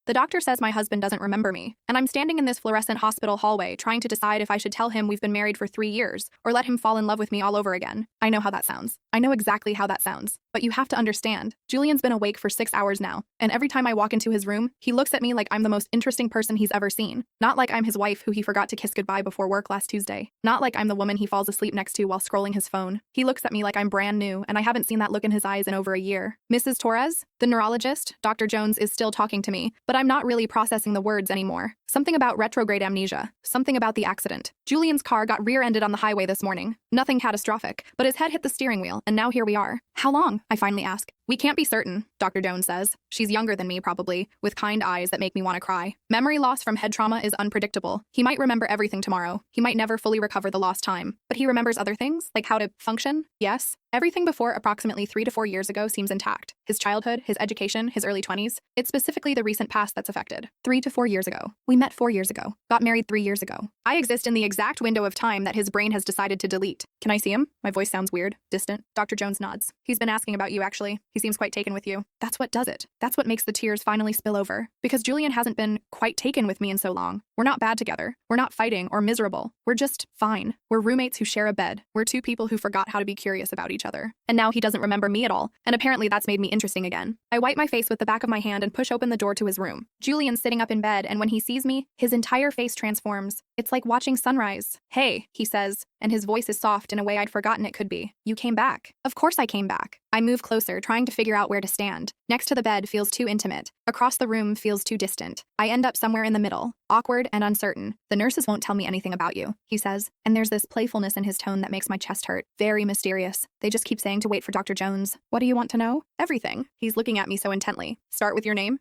The doctor says my husband doesn't remember me, and I'm standing in this fluorescent hospital hallway trying to decide if I should tell him we've been married for 3 years or let him fall in love with me all over again. I know how that sounds. I know exactly how that sounds. But you have to understand, Julian's been awake for 6 hours now, and every time I walk into his room, he looks at me like I'm the most interesting person he's ever seen. Not like I'm his wife who he forgot to kiss goodbye before work last Tuesday. Not like I'm the woman he falls asleep next to while scrolling his phone. He looks at me like I'm brand new, and I haven't seen that look in his eyes in over a year. Mrs. Torres, the neurologist, Dr. Jones, is still talking to me, but I'm not really processing the words anymore. Something about retrograde amnesia. Something about the accident. Julian's car got rear-ended on the highway this morning. Nothing catastrophic, but his head hit the steering wheel, and now here we are. How long? I finally ask. We can't be certain, Dr. Jones says. She's younger than me, probably, with kind eyes that make me want to cry. Memory loss from head trauma is unpredictable. He might remember everything tomorrow. He might never fully recover the lost time. But he remembers other things, like how to function. Yes. Everything before approximately 3 to 4 years ago seems intact. His childhood, his education, his early 20s. It's specifically the recent past that's affected. 3 to 4 years ago. We met 4 years ago. Got married 3 years ago. I exist in the exact window of time that his brain has decided to delete. Can I see him? My voice sounds weird, distant. Dr. Jones nods. He's been asking about you, actually. He seems quite taken with you. That's what does it. That's what makes the tears finally spill over. Because Julian hasn't been quite taken with me in so long. We're not bad together. We're not fighting or miserable. We're just fine. We're roommates who share a bed. We're two people who forgot how to be curious about each other. And now he doesn't remember me at all. And apparently that's made me interesting again. I wipe my face with the back of my hand and push open the door to his room. Julian's sitting up in bed, and when he sees me, his entire face transforms. It's like watching sunrise. Hey, he says, and his voice is soft in a way I'd forgotten it could be. You came back. Of course I came back. I move closer, trying to figure out where to stand. Next to the bed feels too intimate. Across the room feels too distant. I end up somewhere in the middle, awkward and uncertain. The nurses won't tell me anything about you, he says, and there's this playfulness in his tone that makes my chest hurt. Very mysterious. They just keep saying to wait for Dr. Jones. What do you want to know? Everything. He's looking at me so intently. Start with your name?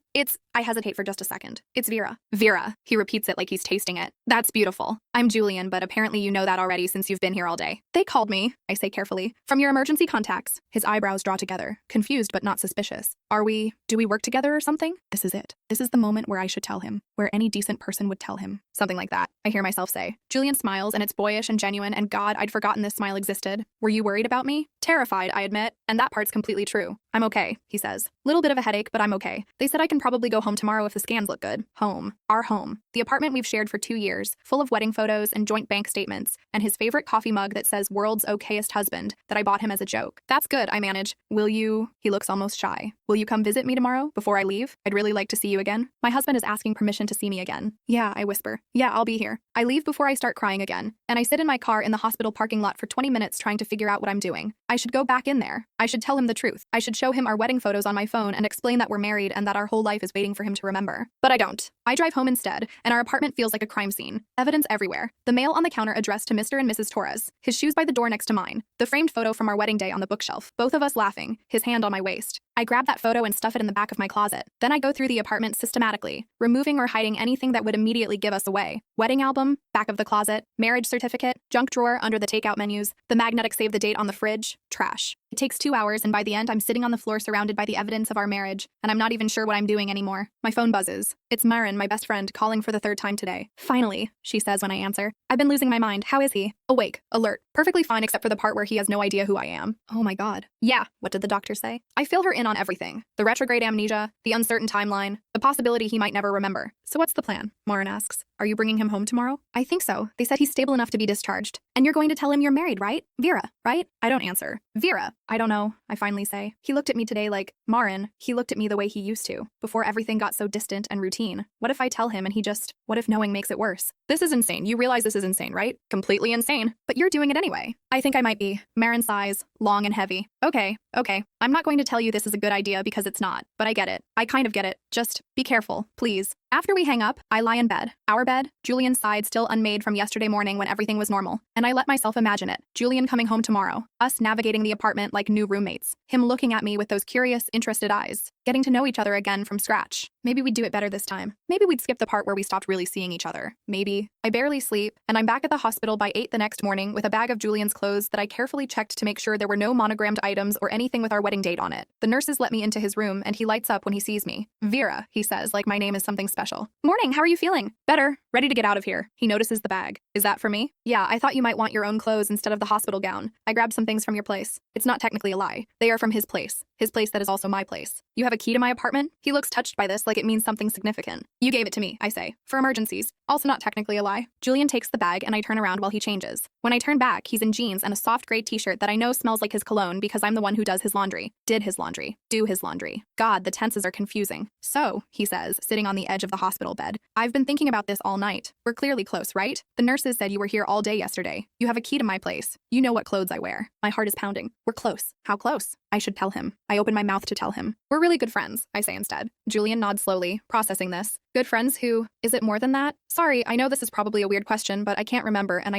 I hesitate for just a second. It's Vera. Vera. He repeats it like he's tasting it. That's beautiful. I'm Julian, but apparently you know that already since you've been here all day. They called me, I say carefully, from your emergency contacts. His eyebrows draw together, confused but not suspicious. Do we work together or something? This is it. This is the moment where I should tell him, where any decent person would tell him. Something like that, I hear myself say. Julian smiles, and it's boyish and genuine, and God, I'd forgotten this smile existed. Were you worried about me? Terrified, I admit, and that part's completely true. I'm okay, he says. Little bit of a headache, but I'm okay. They said I can probably go home tomorrow if the scans look good. Home. Our home. The apartment we've shared for 2 years, full of wedding photos and joint bank statements, and his favorite coffee mug that says world's okayest husband that I bought him as a joke. That's good, I manage. Will you? He looks almost shy. Will you come visit me tomorrow before I leave? I'd really like to see you again. My husband is asking permission to see me again. Yeah, I whisper. Yeah, I'll be here. I leave before I start crying again, and I sit in my car in the hospital parking lot for 20 minutes trying to figure out what I'm doing. I should go back in there. I should tell him the truth. I should show him our wedding photos on my phone and explain that we're married and that our whole life is waiting for him to remember. But I don't. I drive home instead, and our apartment feels like a crime scene. Evidence everywhere. The mail on the counter addressed to Mr. and Mrs. Torres. His shoes by the door next to mine. The framed photo from our wedding day on the bookshelf. Both of us laughing, his hand on my waist. I grab that photo and stuff it in the back of my closet. Then I go through the apartment systematically, removing or hiding anything that would immediately give us away. Wedding album, back of the closet, marriage certificate, junk drawer under the takeout menus, the magnetic save the date on the fridge, trash. It takes 2 hours, and by the end, I'm sitting on the floor surrounded by the evidence of our marriage, and I'm not even sure what I'm doing anymore. My phone buzzes. It's Myron, my best friend, calling for the 3rd time today. Finally, she says when I answer. I've been losing my mind. How is he? Awake, alert, perfectly fine except for the part where he has no idea who I am. Oh my God. Yeah, what did the doctor say? I fill her in on everything. The retrograde amnesia, the uncertain timeline, the possibility he might never remember. So what's the plan? Maureen asks. Are you bringing him home tomorrow? I think so. They said he's stable enough to be discharged. And you're going to tell him you're married, right? Vera, right? I don't answer. Vera. I don't know, I finally say. He looked at me today like, Marin, he looked at me the way he used to, before everything got so distant and routine. What if I tell him and what if knowing makes it worse? This is insane. You realize this is insane, right? Completely insane. But you're doing it anyway. I think I might be. Marin sighs, long and heavy. Okay. I'm not going to tell you this is a good idea because it's not, but I get it. I kind of get it. Just be careful, please. After we hang up, I lie in bed. Our bed, Julian's side still unmade from yesterday morning when everything was normal. And I let myself imagine it. Julian coming home tomorrow. Us navigating the apartment like new roommates. Him looking at me with those curious, interested eyes. Getting to know each other again from scratch. Maybe we'd do it better this time. Maybe we'd skip the part where we stopped really seeing each other. Maybe. I barely sleep, and I'm back at the hospital by 8 the next morning with a bag of Julian's clothes that I carefully checked to make sure there were no monogrammed items or anything with our wedding date on it. The nurses let me into his room, and he lights up when he sees me. Vera, he says, like my name is something special. Morning, how are you feeling? Better. Ready to get out of here. He notices the bag. Is that for me? Yeah, I thought you might want your own clothes instead of the hospital gown. I grabbed some things from your place. It's not technically a lie. They are from his place. His place that is also my place. You have a key to my apartment? He looks touched by this like it means something significant. You gave it to me, I say. For emergencies. Also not technically a lie. Julian takes the bag and I turn around while he changes. When I turn back, he's in jeans and a soft gray t-shirt that I know smells like his cologne because I'm the one who does his laundry. Did his laundry. Do his laundry. God, the tenses are confusing. So, he says, sitting on the edge of the hospital bed, I've been thinking about this all night. We're clearly close, right? The nurses said you were here all day yesterday. You have a key to my place. You know what clothes I wear. My heart is pounding. We're close. How close? I should tell him. I open my mouth to tell him. We're really good friends, I say instead. Julian nods slowly, processing this. Good friends who, is it more than that? Sorry, I know this is probably a weird question, but I can't remember and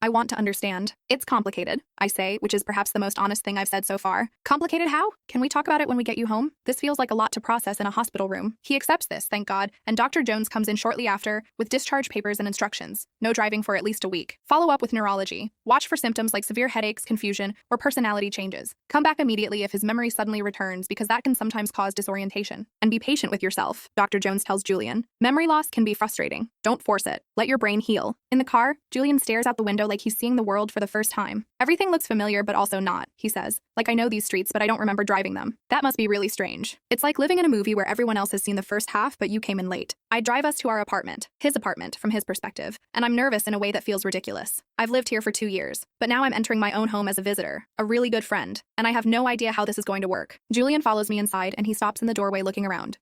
I want to understand. It's complicated, I say, which is perhaps the most honest thing I've said so far. Complicated how? Can we talk about it when we get you home? This feels like a lot to process in a hospital room. He accepts this, thank God, and Dr. Jones comes in shortly after with discharge papers and instructions. No driving for at least a week. Follow up with neurology. Watch for symptoms like severe headaches, confusion, or personality changes. Come back immediately if his memory suddenly returns because that can sometimes cause disorientation. And be patient with yourself, Dr. Jones tells Julian. Memory loss can be frustrating. Don't force it. Let your brain heal. In the car, Julian stares out the window like he's seeing the world for the first time. Everything looks familiar but also not, he says. Like I know these streets but I don't remember driving them. That must be really strange. It's like living in a movie where everyone else has seen the first half but you came in late. I drive us to our apartment, his apartment, from his perspective, and I'm nervous in a way that feels ridiculous. I've lived here for 2 years, but now I'm entering my own home as a visitor, a really good friend, and I have no idea how this is going to work. Julian follows me inside and he stops in the doorway looking around.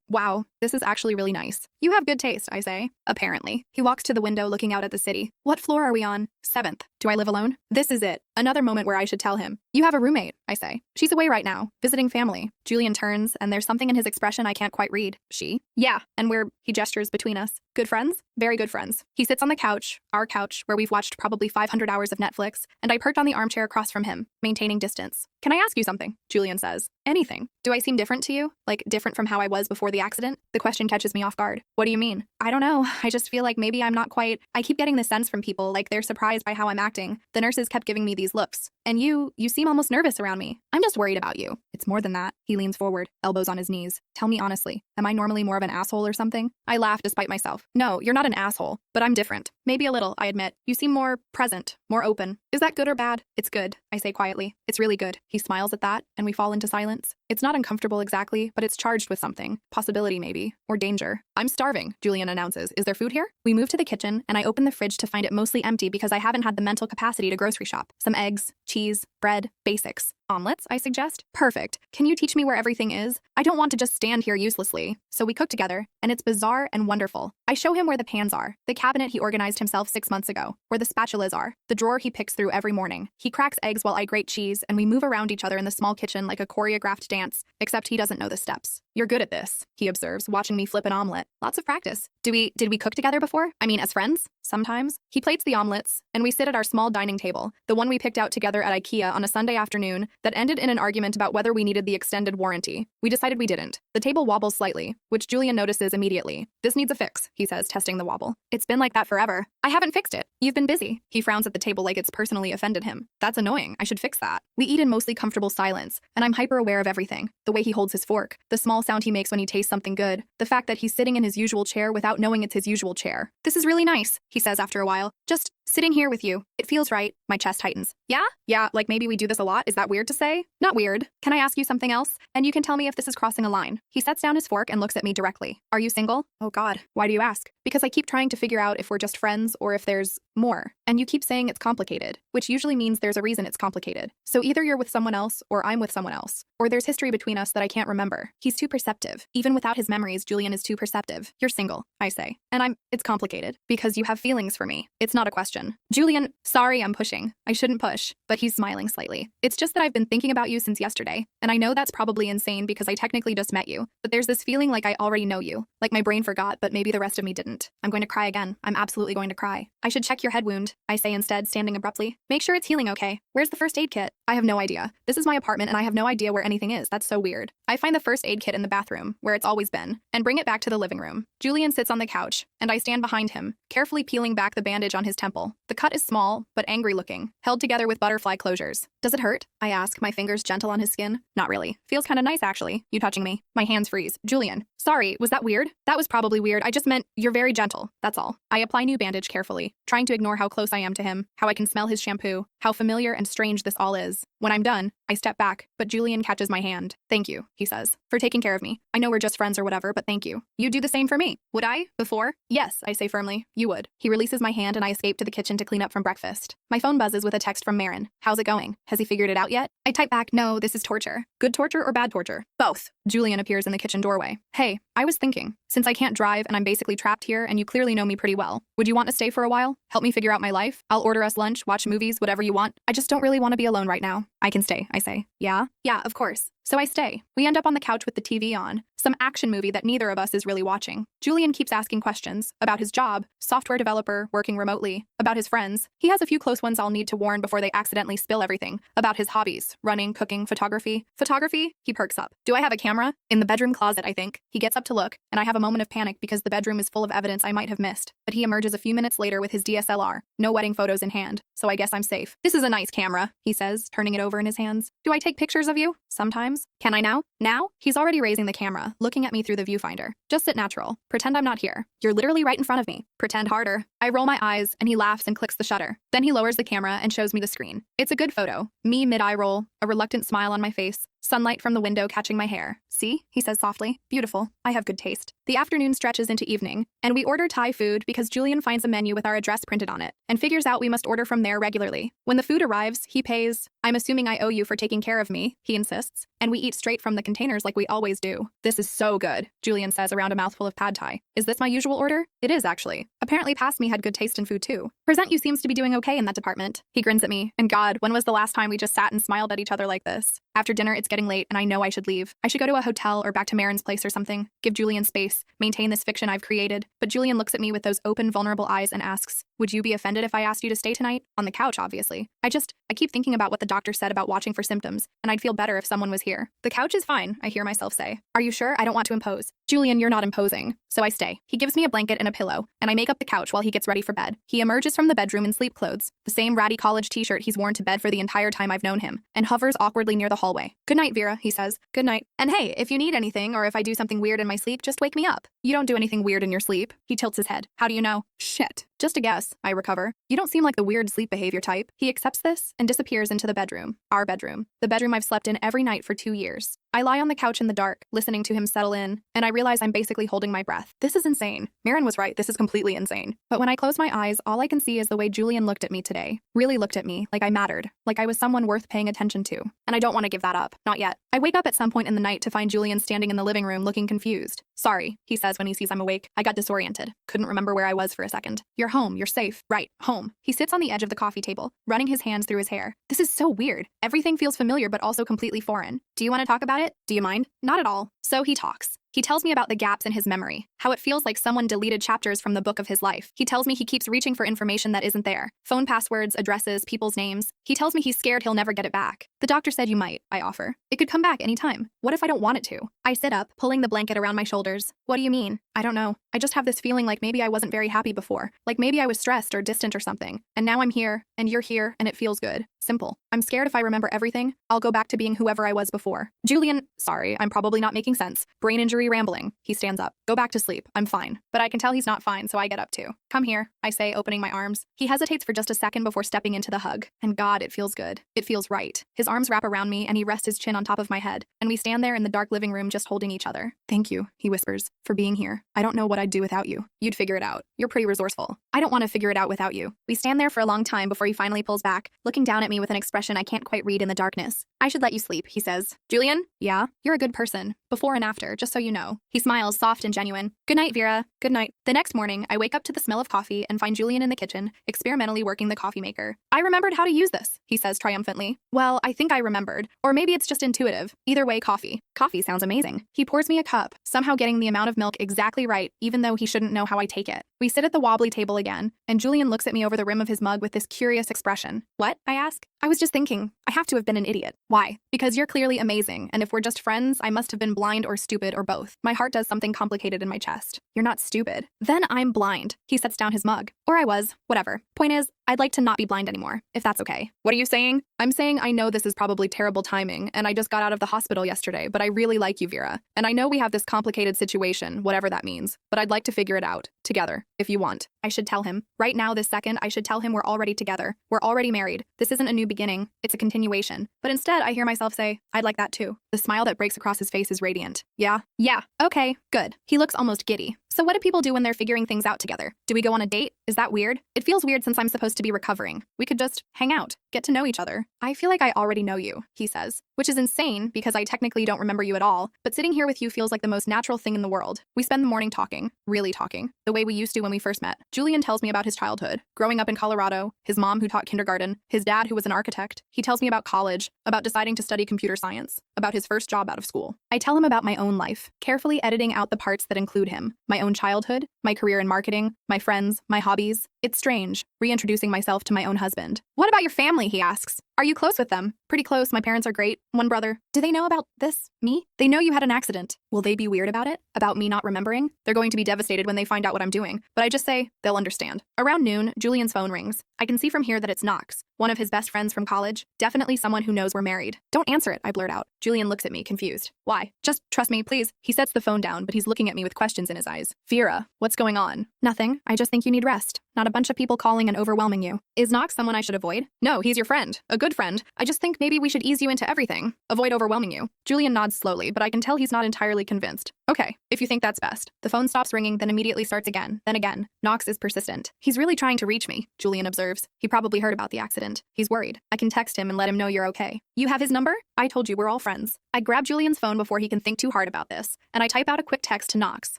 Wow, this is actually really nice. You have good taste, I say. Apparently. He walks to the window looking out at the city. What floor are we on? 7th. Do I live alone? This is it. Another moment where I should tell him. You have a roommate, I say. She's away right now, visiting family. Julian turns, and there's something in his expression I can't quite read. She? Yeah, and he gestures between us. Good friends? Very good friends. He sits on the couch, our couch, where we've watched probably 500 hours of Netflix, and I perch on the armchair across from him, maintaining distance. Can I ask you something? Julian says. Anything. Do I seem different to you? Like, different from how I was before the accident? The question catches me off guard. What do you mean? I don't know. I just feel like maybe I'm not quite... I keep getting this sense from people, like they're surprised by how I'm acting. The nurses kept giving me these looks. And you seem almost nervous around me. I'm just worried about you. It's more than that. He leans forward, elbows on his knees. Tell me honestly, am I normally more of an asshole or something? I laugh despite myself. No, you're not an asshole, but I'm different. Maybe a little, I admit. You seem more present, more open. Is that good or bad? It's good, I say quietly. It's really good. He smiles at that, and we fall into silence. It's not uncomfortable exactly, but it's charged with something. Possibility, maybe. Or danger. I'm starving, Julian announces. Is there food here? We move to the kitchen, and I open the fridge to find it mostly empty because I haven't had the mental capacity to grocery shop. Some eggs, cheese, bread, basics. Omelets, I suggest? Perfect. Can you teach me where everything is? I don't want to just stand here uselessly. So we cook together, and it's bizarre and wonderful. I show him where the pans are, the cabinet he organized himself 6 months ago, where the spatulas are, the drawer he picks through every morning. He cracks eggs while I grate cheese, and we move around each other in the small kitchen like a choreographed dance, except he doesn't know the steps. You're good at this, he observes, watching me flip an omelet. Lots of practice. Did we cook together before? I mean, as friends? Sometimes. He plates the omelets, and we sit at our small dining table, the one we picked out together at IKEA on a Sunday afternoon that ended in an argument about whether we needed the extended warranty. We decided we didn't. The table wobbles slightly, which Julian notices immediately. This needs a fix, he says, testing the wobble. It's been like that forever. I haven't fixed it. You've been busy. He frowns at the table like it's personally offended him. That's annoying. I should fix that. We eat in mostly comfortable silence, and I'm hyper aware of everything. The way he holds his fork, the small sound he makes when he tastes something good, the fact that he's sitting in his usual chair without knowing it's his usual chair. This is really nice, he says after a while. Just sitting here with you. It feels right. My chest tightens. Yeah? Yeah, like maybe we do this a lot. Is that weird to say? Not weird. Can I ask you something else? And you can tell me if this is crossing a line. He sets down his fork and looks at me directly. Are you single? Oh God. Why do you ask? Because I keep trying to figure out if we're just friends or if there's more. And you keep saying it's complicated, which usually means there's a reason it's complicated. So either you're with someone else or I'm with someone else. Or there's history between us that I can't remember. He's too perceptive. Even without his memories, Julian is too perceptive. You're single, I say. And it's complicated. Because you have feelings for me. It's not a question. Julian, sorry I'm pushing. I shouldn't push. But he's smiling slightly. It's just that I've been thinking about you since yesterday. And I know that's probably insane because I technically just met you. But there's this feeling like I already know you. Like my brain forgot, but maybe the rest of me didn't. I'm going to cry again. I'm absolutely going to cry. I should check your head wound, I say instead, standing abruptly. Make sure it's healing okay. Where's the first aid kit? I have no idea. This is my apartment and I have no idea where anything is. That's so weird. I find the first aid kit in the bathroom, where it's always been, and bring it back to the living room. Julian sits on the couch, and I stand behind him, carefully peeling back the bandage on his temple. The cut is small, but angry looking, held together with butterfly closures. Does it hurt? I ask, my fingers gentle on his skin. Not really. Feels kinda nice actually, you touching me. My hands freeze. Julian, Sorry, was that weird? That was probably weird. I just meant you're very gentle. That's all. I apply new bandage carefully, trying to ignore how close I am to him, how I can smell his shampoo, how familiar and strange this all is. When I'm done, I step back, but Julian catches my hand. Thank you, he says, for taking care of me. I know we're just friends or whatever, but thank you. You'd do the same for me. Would I? Before? Yes, I say firmly. You would. He releases my hand and I escape to the kitchen to clean up from breakfast. My phone buzzes with a text from Marin. How's it going? Has he figured it out yet? I type back, no, this is torture. Good torture or bad torture? Both. Julian appears in the kitchen doorway. Hey, I was thinking, since I can't drive and I'm basically trapped here and you clearly know me pretty well, would you want to stay for a while? Help me figure out my life? I'll order us lunch, watch movies, whatever you want. I just don't really want to be alone right now. I can stay, I say. Yeah? Yeah, of course. So I stay. We end up on the couch with the TV on, some action movie that neither of us is really watching. Julian keeps asking questions about his job, software developer, working remotely, about his friends. He has a few close ones I'll need to warn before they accidentally spill everything, about his hobbies, running, cooking, photography. Photography? He perks up. Do I have a camera? In the bedroom closet, I think. He gets up to look, and I have a moment of panic because the bedroom is full of evidence I might have missed. But he emerges a few minutes later with his DSLR, no wedding photos in hand, so I guess I'm safe. This is a nice camera, he says, turning it over in his hands. Do I take pictures of you? Sometimes. Can I now? Now? He's already raising the camera, looking at me through the viewfinder. Just sit natural. Pretend I'm not here. You're literally right in front of me. Pretend harder. I roll my eyes, and he laughs and clicks the shutter. Then he lowers the camera and shows me the screen. It's a good photo. Me mid-eye roll, a reluctant smile on my face, sunlight from the window catching my hair. See? He says softly. Beautiful. I have good taste. The afternoon stretches into evening, and we order Thai food because Julian finds a menu with our address printed on it, and figures out we must order from there regularly. When the food arrives, he pays. I'm assuming I owe you for taking care of me, he insists, and we eat straight from the containers like we always do. This is so good, Julian says around a mouthful of pad thai. Is this my usual order? It is, actually. Apparently past me had good taste in food too. Present you seems to be doing okay in that department. He grins at me, and God, when was the last time we just sat and smiled at each other like this? After dinner, it's getting late, and I know I should leave. I should go to a hotel or back to Marin's place or something, give Julian space, maintain this fiction I've created. But Julian looks at me with those open, vulnerable eyes and asks, would you be offended if I asked you to stay tonight? On the couch, obviously. I keep thinking about what the doctor said about watching for symptoms, and I'd feel better if someone was here. The couch is fine, I hear myself say. Are you sure? I don't want to impose. Julian, you're not imposing. So I stay. He gives me a blanket and a pillow, and I make up the couch while he gets ready for bed. He emerges from the bedroom in sleep clothes, the same ratty college t-shirt he's worn to bed for the entire time I've known him, and hovers awkwardly near the hallway. Good night, Vera, he says. Good night. And hey, if you need anything or if I do something weird in my sleep, just wake me up. You don't do anything weird in your sleep. He tilts his head. How do you know? Shit. Just a guess. I recover. You don't seem like the weird sleep behavior type. He accepts this and disappears into the bedroom. Our bedroom. The bedroom I've slept in every night for 2 years. I lie on the couch in the dark, listening to him settle in, and I realize I'm basically holding my breath. This is insane. Marin was right, this is completely insane. But when I close my eyes, all I can see is the way Julian looked at me today. Really looked at me, like I mattered, like I was someone worth paying attention to. And I don't want to give that up. Not yet. I wake up at some point in the night to find Julian standing in the living room looking confused. Sorry, he says when he sees I'm awake. I got disoriented. Couldn't remember where I was for a second. You're home, you're safe. Right, home. He sits on the edge of the coffee table, running his hands through his hair. This is so weird. Everything feels familiar but also completely foreign. Do you want to talk about it? Do you mind? Not at all. So he talks. He tells me about the gaps in his memory, how it feels like someone deleted chapters from the book of his life. He tells me he keeps reaching for information that isn't there. Phone passwords, addresses, people's names. He tells me he's scared he'll never get it back. The doctor said you might, I offer. It could come back anytime. What if I don't want it to? I sit up, pulling the blanket around my shoulders. What do you mean? I don't know. I just have this feeling like maybe I wasn't very happy before. Like maybe I was stressed or distant or something. And now I'm here, and you're here, and it feels good. Simple. I'm scared if I remember everything, I'll go back to being whoever I was before. Julian, sorry, I'm probably not making sense. Brain injury rambling. He stands up. Go back to sleep. I'm fine. But I can tell he's not fine, so I get up too. Come here, I say, opening my arms. He hesitates for just a second before stepping into the hug. And God, it feels good. It feels right. His arms wrap around me and he rests his chin on top of my head. And we stand there in the dark living room just holding each other. Thank you, he whispers, for being here. I don't know what I'd do without you. You'd figure it out. You're pretty resourceful. I don't want to figure it out without you. We stand there for a long time before he finally pulls back, looking down at me with an expression I can't quite read in the darkness. I should let you sleep, he says. Julian? Yeah? You're a good person. Before and after, just so you know. He smiles, soft and genuine. Good night, Vera. Good night. The next morning, I wake up to the smell of coffee and find Julian in the kitchen, experimentally working the coffee maker. I remembered how to use this, he says triumphantly. Well, I think I remembered. Or maybe it's just intuitive. Either way, coffee. Coffee sounds amazing. He pours me a cup, somehow getting the amount of milk exactly right, even though he shouldn't know how I take it. We We sit at the wobbly table again, and Julian looks at me over the rim of his mug with this curious expression. What? I ask. I was just thinking, I have to have been an idiot. Why? Because you're clearly amazing, and if we're just friends, I must have been blind or stupid or both. My heart does something complicated in my chest. You're not stupid. Then I'm blind. He sets down his mug. Or I was. Whatever. Point is, I'd like to not be blind anymore, if that's okay. What are you saying? I'm saying I know this is probably terrible timing, and I just got out of the hospital yesterday, but I really like you, Vera. And I know we have this complicated situation, whatever that means, but I'd like to figure it out, together, if you want. I should tell him. Right now, this second, I should tell him we're already together. We're already married. This isn't a new beginning, it's a continuation. But instead, I hear myself say, I'd like that too. The smile that breaks across his face is radiant. Yeah? Yeah. Okay, good. He looks almost giddy. So what do people do when they're figuring things out together? Do we go on a date? Is that weird? It feels weird since I'm supposed to be recovering. We could just hang out, get to know each other. I feel like I already know you, he says, which is insane because I technically don't remember you at all, but sitting here with you feels like the most natural thing in the world. We spend the morning talking, really talking, the way we used to when we first met. Julian tells me about his childhood, growing up in Colorado, his mom who taught kindergarten, his dad who was an architect. He tells me about college, about deciding to study computer science, about his first job out of school. I tell him about my own life, carefully editing out the parts that include him, my own childhood, my career in marketing, my friends, my hobbies. It's strange, reintroducing myself to my own husband. What about your family, he asks. Are you close with them? Pretty close, my parents are great. One brother. Do they know about this? Me? They know you had an accident. Will they be weird about it? About me not remembering? They're going to be devastated when they find out what I'm doing, but I just say, they'll understand. Around noon, Julian's phone rings. I can see from here that it's Knox, one of his best friends from college, definitely someone who knows we're married. Don't answer it, I blurt out. Julian looks at me, confused. Why? Just trust me, please. He sets the phone down, but he's looking at me with questions in his eyes. Vera, what's going on? Nothing. I just think you need rest. Not a bunch of people calling and overwhelming you. Is Knox someone I should avoid? No, he's your friend. A good friend. I just think maybe we should ease you into everything. Avoid overwhelming you. Julian nods slowly, but I can tell he's not entirely convinced. Okay, if you think that's best. The phone stops ringing, then immediately starts again, then again. Knox is persistent. He's really trying to reach me, Julian observes. He probably heard about the accident. He's worried. I can text him and let him know you're okay. You have his number? I told you we're all friends. I grab Julian's phone before he can think too hard about this, and I type out a quick text to Knox.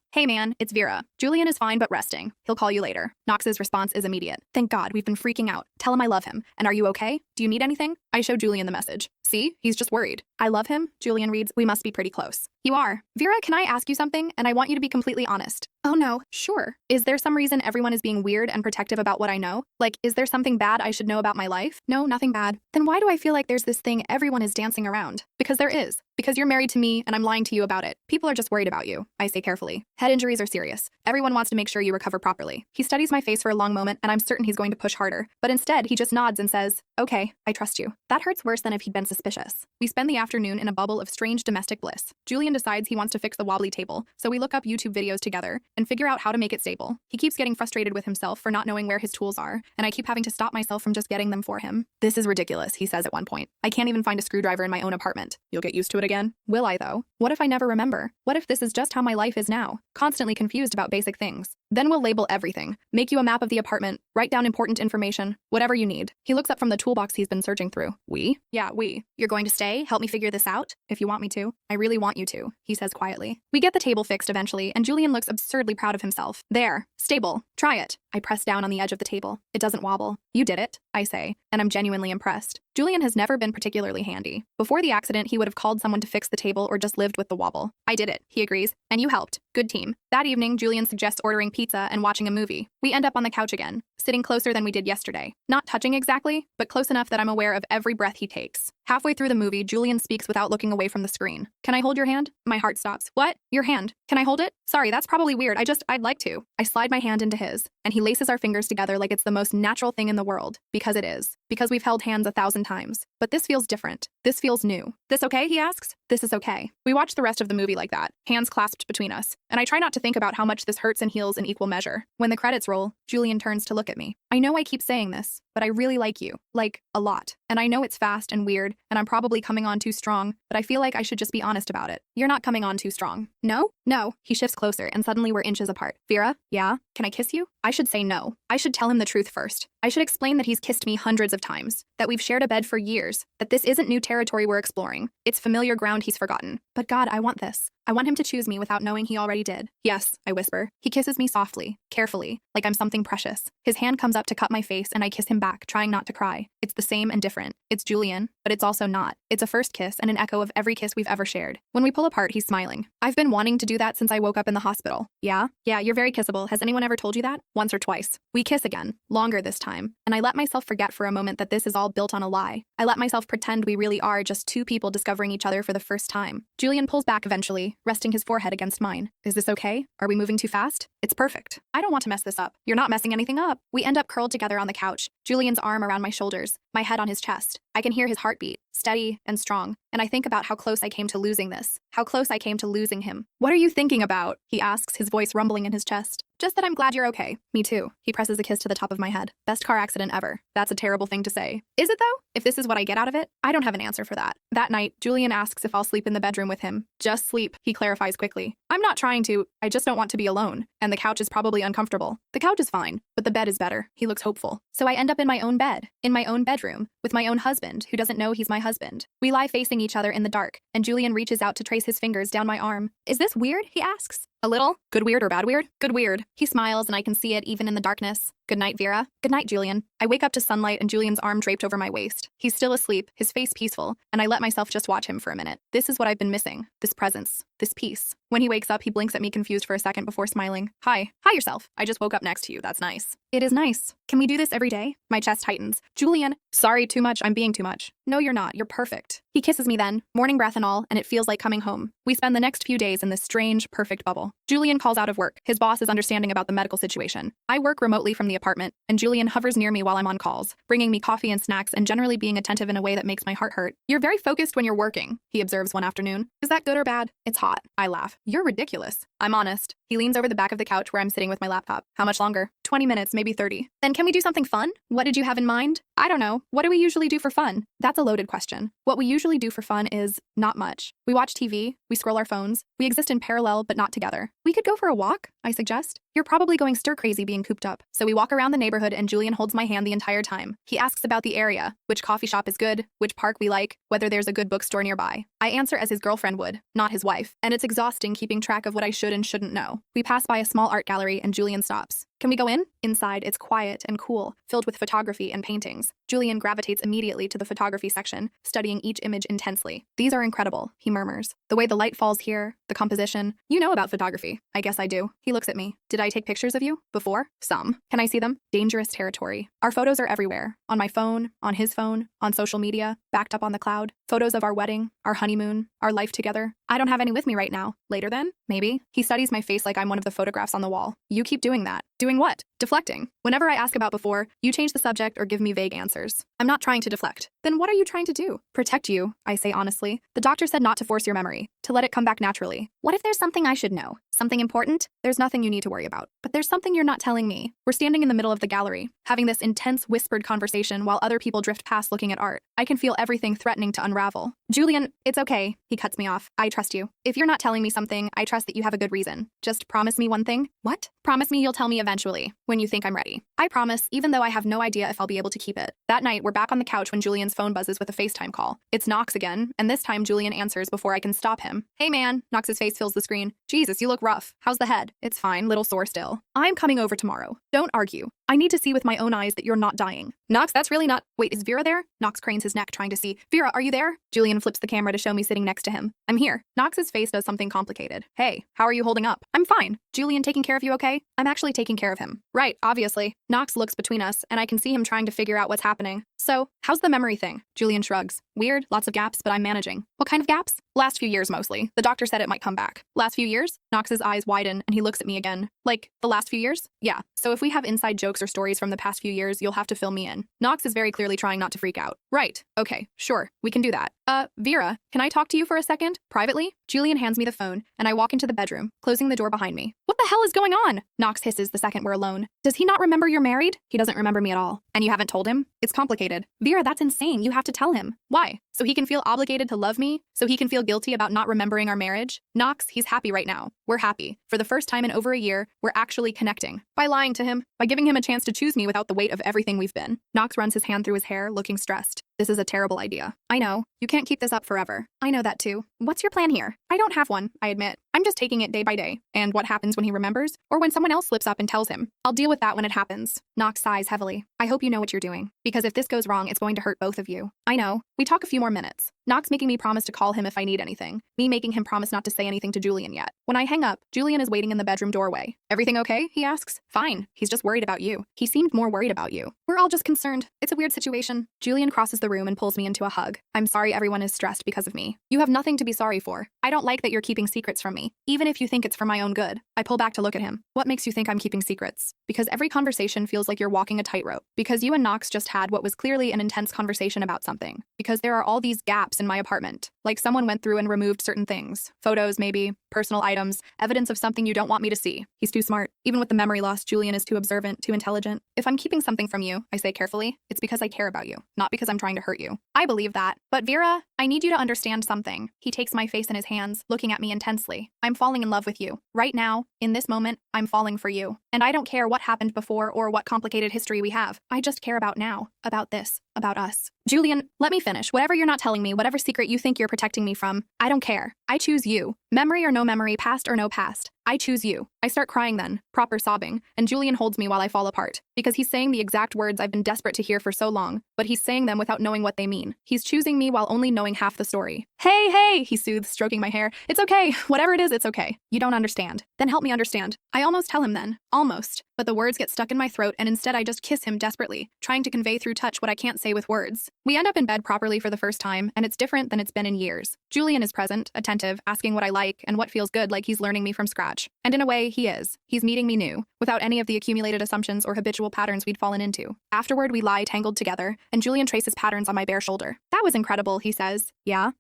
Hey man, it's Vera. Julian is fine but resting. He'll call you later. Knox's response is immediate. Thank God, we've been freaking out. Tell him I love him. And are you okay? Do you need anything? I show Julian the message. See? He's just worried. I love him. Julian reads, we must be pretty close. You are. Vera, can I ask you something? And I want you to be completely honest. Oh no. Sure. Is there some reason everyone is being weird and protective about what I know? Like, is there something bad I should know about my life? No, nothing bad. Then why do I feel like there's this thing everyone is dancing around? Because there is. Because you're married to me and I'm lying to you about it. People are just worried about you, I say carefully. Head injuries are serious. Everyone wants to make sure you recover properly. He studies my face for a long moment and I'm certain he's going to push harder. But instead, he just nods and says, okay, I trust you. That hurts worse than if he'd been suspicious. We spend the afternoon in a bubble of strange domestic bliss. Julian decides he wants to fix the wobbly table, so we look up YouTube videos together and figure out how to make it stable. He keeps getting frustrated with himself for not knowing where his tools are, and I keep having to stop myself from just getting them for him. This is ridiculous, he says at one point. I can't even find a screwdriver in my own apartment. You'll get used to it again? Will I though? What if I never remember? What if this is just how my life is now? Constantly confused about basic things. Then we'll label everything. Make you a map of the apartment, write down important information, whatever you need. He looks up from the toolbox he's been searching through. We? Yeah, we. You're going to stay? Help me figure this out? If you want me to. I really want you to, he says quietly. We get the table fixed eventually, and Julian looks absurdly proud of himself. There. Stable. Try it. I press down on the edge of the table. It doesn't wobble. You did it, I say, and I'm genuinely impressed. Julian has never been particularly handy. Before the accident, he would have called someone to fix the table or just lived with the wobble. I did it, he agrees, and you helped. Good team. That evening, Julian suggests ordering pizza and watching a movie. We end up on the couch again, sitting closer than we did yesterday. Not touching exactly, but close enough that I'm aware of every breath he takes. Halfway through the movie, Julian speaks without looking away from the screen. Can I hold your hand? My heart stops. What? Your hand. Can I hold it? Sorry, that's probably weird. I'd like to. I slide my hand into his, and he laces our fingers together like it's the most natural thing in the world. Because it is. Because we've held hands 1,000 times. But this feels different. This feels new. This okay, he asks? This is okay. We watch the rest of the movie like that, hands clasped between us, and I try not to think about how much this hurts and heals in equal measure. When the credits roll, Julian turns to look at me. I know I keep saying this, but I really like you. Like, a lot. And I know it's fast and weird, and I'm probably coming on too strong, but I feel like I should just be honest about it. You're not coming on too strong. No? No. He shifts closer, and suddenly we're inches apart. Vera? Yeah? Can I kiss you? I should say no. I should tell him the truth first. I should explain that he's kissed me hundreds of times, that we've shared a bed for years, that this isn't new territory we're exploring. It's familiar ground he's forgotten. But God, I want this. I want him to choose me without knowing he already did. Yes, I whisper. He kisses me softly, carefully, like I'm something precious. His hand comes up to cut my face and I kiss him back, trying not to cry. It's the same and different. It's Julian, but it's also not. It's a first kiss and an echo of every kiss we've ever shared. When we pull apart, he's smiling. I've been wanting to do that since I woke up in the hospital. Yeah, you're very kissable. Has anyone ever told you that? Once or twice. We kiss again, longer this time. And I let myself forget for a moment that this is all built on a lie. I let myself pretend we really are just two people discovering each other for the first time. Julian pulls back eventually, resting his forehead against mine. Is this okay? Are we moving too fast? It's perfect. I don't want to mess this up. You're not messing anything up. We end up curled together on the couch, Julian's arm around my shoulders, my head on his chest. I can hear his heartbeat, steady and strong, and I think about how close I came to losing this, how close I came to losing him. What are you thinking about? He asks, his voice rumbling in his chest. Just that I'm glad you're okay. Me too. He presses a kiss to the top of my head. Best car accident ever. That's a terrible thing to say. Is it though? If this is what I get out of it, I don't have an answer for that. That night, Julian asks if I'll sleep in the bedroom with him. Just sleep, he clarifies quickly. I'm not trying to, I just don't want to be alone. And the couch is probably uncomfortable. The couch is fine, but the bed is better. He looks hopeful. So I end up in my own bed, in my own bedroom, with my own husband who doesn't know he's my husband. We lie facing each other in the dark, and Julian reaches out to trace his fingers down my arm. Is this weird? He asks. A little? Good weird or bad weird? Good weird. He smiles and I can see it even in the darkness. Good night, Vera. Good night, Julian. I wake up to sunlight and Julian's arm draped over my waist. He's still asleep, his face peaceful, and I let myself just watch him for a minute. This is what I've been missing. This presence. This peace. When he wakes up, he blinks at me confused for a second before smiling. Hi. Hi yourself. I just woke up next to you. That's nice. It is nice. Can we do this every day? My chest tightens. Julian. Sorry, too much. I'm being too much. No, you're not. You're perfect. He kisses me then, morning breath and all, and it feels like coming home. We spend the next few days in this strange, perfect bubble. Julian calls out of work. His boss is understanding about the medical situation. I work remotely from the apartment, and Julian hovers near me while I'm on calls, bringing me coffee and snacks and generally being attentive in a way that makes my heart hurt. You're very focused when you're working, he observes one afternoon. Is that good or bad? It's hot. I laugh. You're ridiculous. I'm honest. He leans over the back of the couch where I'm sitting with my laptop. How much longer? 20 minutes, maybe 30. Then can we do something fun? What did you have in mind? I don't know. What do we usually do for fun? That's a loaded question. What we usually do for fun is not much. We watch TV, we scroll our phones, we exist in parallel but not together. We could go for a walk, I suggest. You're probably going stir-crazy being cooped up. So we walk around the neighborhood and Julian holds my hand the entire time. He asks about the area, which coffee shop is good, which park we like, whether there's a good bookstore nearby. I answer as his girlfriend would, not his wife, and it's exhausting keeping track of what I should and shouldn't know. We pass by a small art gallery and Julian stops. Can we go in? Inside, it's quiet and cool, filled with photography and paintings. Julian gravitates immediately to the photography section, studying each image intensely. These are incredible, he murmurs. The way the light falls here, the composition. You know about photography. I guess I do. He looks at me. Did I take pictures of you? Before? Some. Can I see them? Dangerous territory. Our photos are everywhere. On my phone, on his phone, on social media, backed up on the cloud. Photos of our wedding, our honeymoon, our life together. I don't have any with me right now. Later then? Maybe. He studies my face like I'm one of the photographs on the wall. You keep doing that. Doing what? Deflecting. Whenever I ask about before, you change the subject or give me vague answers. I'm not trying to deflect. Then what are you trying to do? Protect you, I say honestly. The doctor said not to force your memory, to let it come back naturally. What if there's something I should know? Something important? There's nothing you need to worry about. But there's something you're not telling me. We're standing in the middle of the gallery, having this intense whispered conversation while other people drift past looking at art. I can feel everything threatening to unravel. Julian, it's okay. He cuts me off. I trust you. If you're not telling me something, I trust that you have a good reason. Just promise me one thing. What? Promise me you'll tell me eventually, when you think I'm ready. I promise, even though I have no idea if I'll be able to keep it. That night, we're back on the couch when Julian's phone buzzes with a FaceTime call. It's Knox again, and this time Julian answers before I can stop him. Hey man, Knox's face fills the screen. Jesus, you look rough. How's the head? It's fine, little sore still. I'm coming over tomorrow. Don't argue. I need to see with my own eyes that you're not dying. Knox, that's really not— Wait, is Vera there? Knox cranes his neck trying to see. Vera, are you there? Julian flips the camera to show me sitting next to him. I'm here. Knox's face does something complicated. Hey, how are you holding up? I'm fine. Julian taking care of you okay? I'm actually taking care of him. Right, obviously. Knox looks between us, and I can see him trying to figure out what's happening. So, how's the memory thing? Julian shrugs. Weird, lots of gaps, but I'm managing. What kind of gaps? Last few years mostly. The doctor said it might come back. Last few years? Knox's eyes widen, and he looks at me again. Like, the last few years? Yeah. So if we have inside jokes or stories from the past few years, you'll have to fill me in. Knox is very clearly trying not to freak out. Right. Okay, sure. We can do that. Vera, can I talk to you for a second? Privately? Julian hands me the phone, and I walk into the bedroom, closing the door behind me. What the hell is going on? Knox hisses the second we're alone. Does he not remember you're married? He doesn't remember me at all. And you haven't told him? It's complicated. Vera, that's insane. You have to tell him. Why? So he can feel obligated to love me? So he can feel guilty about not remembering our marriage? Knox, he's happy right now. We're happy. For the first time in over a year, we're actually connecting. By lying to him, by giving him a chance to choose me without the weight of everything we've been. Knox runs his hand through his hair, looking stressed. This is a terrible idea. I know. You can't keep this up forever. I know that too. What's your plan here? I don't have one, I admit. I'm just taking it day by day. And what happens when he remembers? Or when someone else slips up and tells him? I'll deal with that when it happens. Knox sighs heavily. I hope you know what you're doing. Because if this goes wrong, it's going to hurt both of you. I know. We talk a few more minutes. Knox making me promise to call him if I need anything. Me making him promise not to say anything to Julian yet. When I hang up, Julian is waiting in the bedroom doorway. Everything okay? He asks. Fine. He's just worried about you. He seemed more worried about you. We're all just concerned. It's a weird situation. Julian crosses the room and pulls me into a hug. I'm sorry everyone is stressed because of me. You have nothing to be sorry for. I don't like that you're keeping secrets from me, even if you think it's for my own good. I pull back to look at him. What makes you think I'm keeping secrets? Because every conversation feels like you're walking a tightrope. Because you and Knox just had what was clearly an intense conversation about something. Because there are all these gaps in my apartment. Like someone went through and removed certain things. Photos, maybe. Personal items. Evidence of something you don't want me to see. He's too smart. Even with the memory loss, Julian is too observant, too intelligent. If I'm keeping something from you, I say carefully, it's because I care about you, not because I'm trying to hurt you. I believe that. But Vera, I need you to understand something. He takes my face in his hands, looking at me intensely. I'm falling in love with you. Right now, in this moment, I'm falling for you. And I don't care what happened before or what complicated history we have. I just care about now. About this. About us. Julian, let me finish. Whatever you're not telling me, whatever secret you think you're protecting me from, I don't care. I choose you. Memory or no memory, past or no past. I choose you. I start crying then, proper sobbing, and Julian holds me while I fall apart. Because he's saying the exact words I've been desperate to hear for so long, but he's saying them without knowing what they mean. He's choosing me while only knowing half the story. Hey, hey, he soothes, stroking my hair. It's okay. Whatever it is, it's okay. You don't understand. Then help me understand. I almost tell him then. Almost. But the words get stuck in my throat, and instead I just kiss him desperately, trying to convey through touch what I can't say with words. We end up in bed properly for the first time, and it's different than it's been in years. Julian is present, attentive, asking what I like and what feels good, like he's learning me from scratch. And in a way, he is. He's meeting me new, without any of the accumulated assumptions or habitual patterns we'd fallen into. Afterward, we lie tangled together, and Julian traces patterns on my bare shoulder. That was incredible, he says. Yeah,